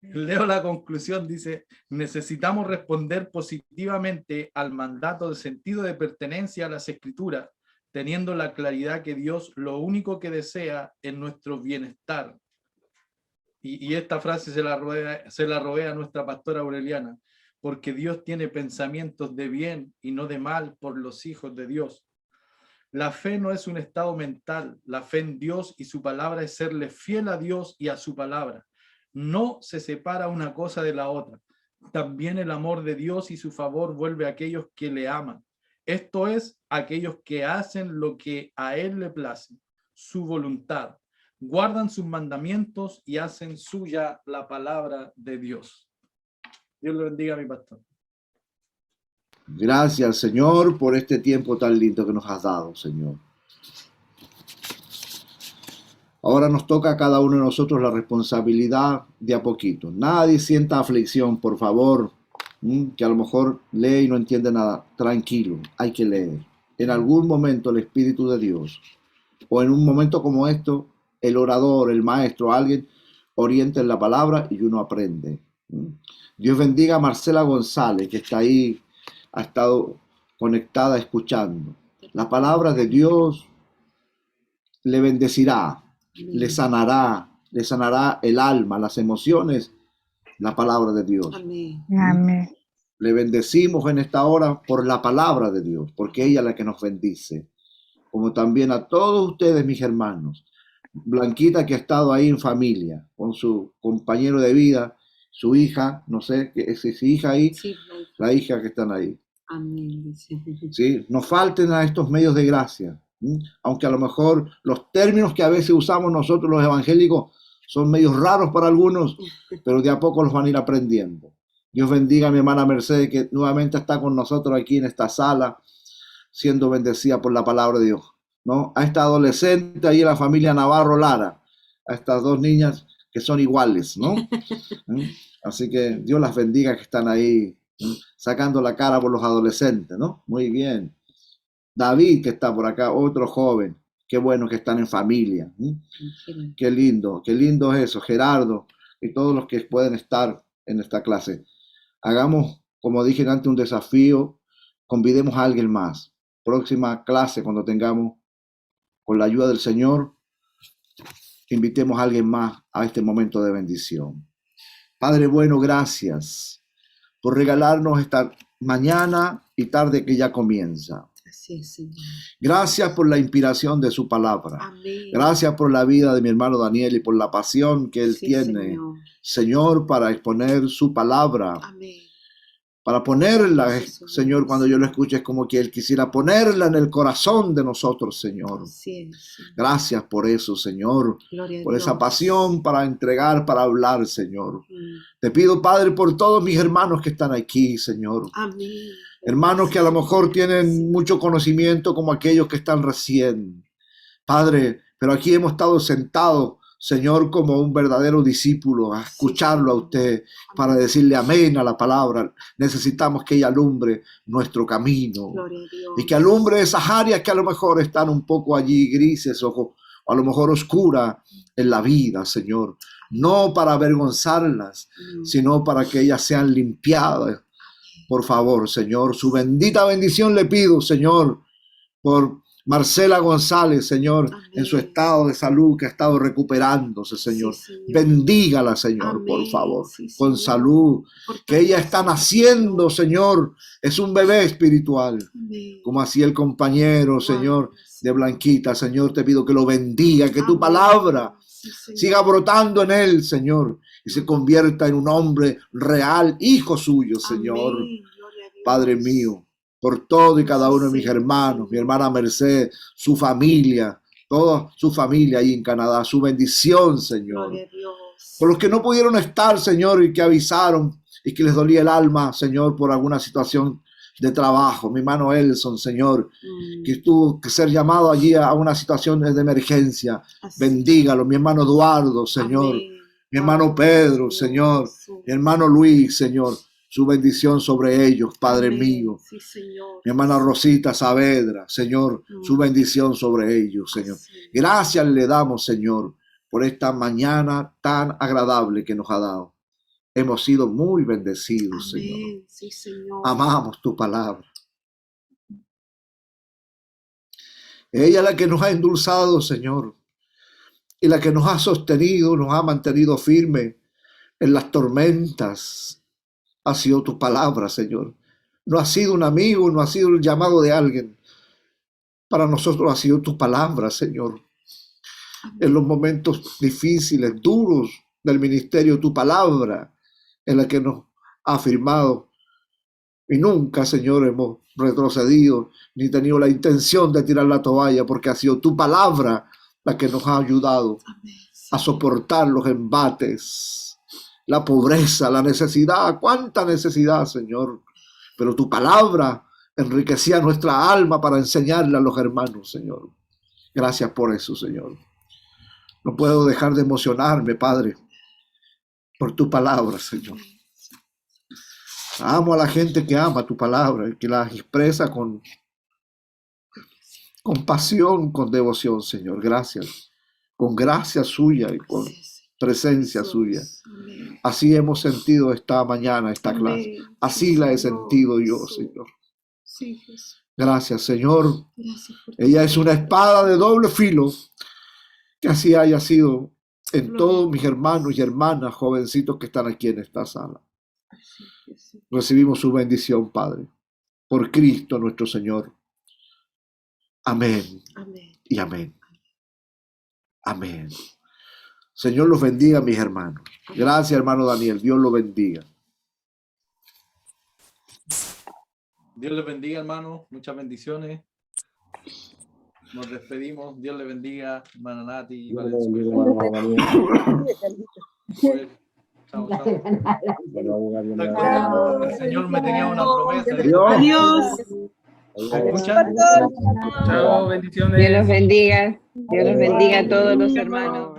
Leo la conclusión, dice: necesitamos responder positivamente al mandato de sentido de pertenencia a las Escrituras, teniendo la claridad que Dios lo único que desea es nuestro bienestar. Y esta frase se la robé a nuestra pastora Aureliana, porque Dios tiene pensamientos de bien y no de mal por los hijos de Dios. La fe no es un estado mental, la fe en Dios y su palabra es serle fiel a Dios y a su palabra. No se separa una cosa de la otra. También el amor de Dios y su favor vuelve a aquellos que le aman. Esto es, aquellos que hacen lo que a Él le place, su voluntad, guardan sus mandamientos y hacen suya la palabra de Dios. Dios le bendiga, mi pastor. Gracias, Señor, por este tiempo tan lindo que nos has dado, Señor. Ahora nos toca a cada uno de nosotros la responsabilidad de a poquito. Nadie sienta aflicción, por favor, que a lo mejor lee y no entiende nada. Tranquilo, hay que leer. En algún momento el Espíritu de Dios, o en un momento como esto, el orador, el maestro, alguien orienta en la palabra y uno aprende. Dios bendiga a Marcela González, que está ahí, ha estado conectada escuchando. La palabra de Dios le bendecirá, le sanará el alma, las emociones, la palabra de Dios. Amén. Amén. Le bendecimos en esta hora por la palabra de Dios, porque ella es la que nos bendice. Como también a todos ustedes, mis hermanos. Blanquita, que ha estado ahí en familia, con su compañero de vida, su hija, no sé, ¿es su hija ahí? Sí, La hija que están ahí. amén. ¿Sí? No falten a estos medios de gracia. Aunque a lo mejor los términos que a veces usamos nosotros los evangélicos son medios raros para algunos, pero de a poco los van a ir aprendiendo. Dios bendiga a mi hermana Mercedes, que nuevamente está con nosotros aquí en esta sala, siendo bendecida por la palabra de Dios, ¿no? A esta adolescente ahí en la familia Navarro Lara, a estas dos niñas que son iguales, ¿no? Así que Dios las bendiga, que están ahí sacando la cara por los adolescentes, ¿no? Muy bien. David, que está por acá, otro joven. Qué bueno que están en familia. Qué lindo es eso. Gerardo y todos los que pueden estar en esta clase. Hagamos, como dije antes, un desafío. Convidemos a alguien más. Próxima clase, cuando tengamos, con la ayuda del Señor, invitemos a alguien más a este momento de bendición. Padre bueno, gracias por regalarnos esta mañana y tarde que ya comienza. Así es, Señor. Gracias por la inspiración de su palabra. Amén. Gracias por la vida de mi hermano Daniel y por la pasión que él Sí, tiene, Señor. Señor, para exponer su palabra, Amén. para ponerla, Jesús. Señor, cuando yo lo escuche es como que él quisiera ponerla en el corazón de nosotros, Señor. Así es, Señor. Gracias por eso, Señor, Gloria a por esa Dios. pasión para entregar, para hablar, Señor. Mm. Te pido, Padre, por todos mis hermanos que están aquí, Señor. Amén. Hermanos que a lo mejor tienen mucho conocimiento como aquellos que están recién. Padre, pero aquí hemos estado sentados, Señor, como un verdadero discípulo, a escucharlo a usted, para decirle amén a la palabra. Necesitamos que ella alumbre nuestro camino Gloria a Dios. y que alumbre esas áreas que a lo mejor están un poco allí grises o a lo mejor oscuras en la vida, Señor. No para avergonzarlas, Mm. sino para que ellas sean limpiadas. Por favor, Señor, su bendita bendición le pido, Señor, por Marcela González, Señor, Amén. en su estado de salud, que ha estado recuperándose, Señor. Sí, Señor. Bendígala, Señor, Amén. por favor, Sí, con Señor. salud, Por tu que ella gracia, está naciendo, Señor, es un bebé espiritual, Amén. como así el compañero, Wow. Señor, de Blanquita, Señor, te pido que lo bendiga, que tu Amén. palabra Sí, Señor. siga brotando en él, Señor, y se convierta en un hombre real, hijo suyo, Señor. Amén. Gloria a Dios. Padre mío, por todo y cada uno de mis Sí, hermanos, Señor. mi hermana Merced, su familia, toda su familia ahí en Canadá, su bendición, Señor. Gloria a Dios. Por los que no pudieron estar, Señor, y que avisaron y que les dolía el alma, Señor, por alguna situación de trabajo. Mi hermano Elson, Señor, Mm. que tuvo que ser llamado allí a una situación de emergencia. Así. Bendígalo, mi hermano Eduardo, Señor. Amén. Mi hermano Pedro, Señor. Mi hermano Luis, Señor. Su bendición sobre ellos, Padre Amén. mío. Sí, Señor. Mi hermana Rosita Saavedra, Señor, su bendición sobre ellos, Señor. Así. Gracias le damos, Señor, por esta mañana tan agradable que nos ha dado. Hemos sido muy bendecidos, Señor. Amén. Sí, Señor. Amamos tu palabra. Ella es la que nos ha endulzado, Señor, y la que nos ha sostenido, nos ha mantenido firme en las tormentas. Ha sido tu palabra, Señor. No ha sido un amigo, no ha sido el llamado de alguien. Para nosotros ha sido tu palabra, Señor. En los momentos difíciles, duros del ministerio, tu palabra es la que nos ha afirmado. Y nunca, Señor, hemos retrocedido ni tenido la intención de tirar la toalla, porque ha sido tu palabra la que nos ha ayudado Amén. a soportar los embates, la pobreza, la necesidad. Cuánta necesidad, Señor. Pero tu palabra enriquecía nuestra alma para enseñarle a los hermanos, Señor. Gracias por eso, Señor. No puedo dejar de emocionarme, Padre, por tu palabra, Señor. Amo a la gente que ama tu palabra y que la expresa con pasión, con devoción, Señor. Gracias. Con gracia suya y con presencia suya. Amén. Así hemos sentido esta mañana, esta clase. Amén. Así Sí, la he Señor. sentido yo, Sí. Señor. Sí, Jesús. Gracias, Señor. Gracias por tu Ella es una espada de doble filo, que así haya sido en Gloria. todos mis hermanos y hermanas, jovencitos que están aquí en esta sala. Así, Jesús. Recibimos su bendición, Padre, por Cristo nuestro Señor. Amén Amén. y amén. Amén. Señor los bendiga, mis hermanos. Gracias, hermano Daniel. Dios los bendiga. Dios les bendiga, hermano. Muchas bendiciones. Nos despedimos. Dios les bendiga, hermana Nati y Dios le Valenzuela. bendiga, hermano Daniel. Pues, chao, chao. Bueno, abogado, Estoy Dios le contento. El Señor me tenía una promesa. Adiós. Adiós. ¿Me escuchan? Chao, bendiciones. Dios los bendiga. Dios los bendiga a todos los hermanos.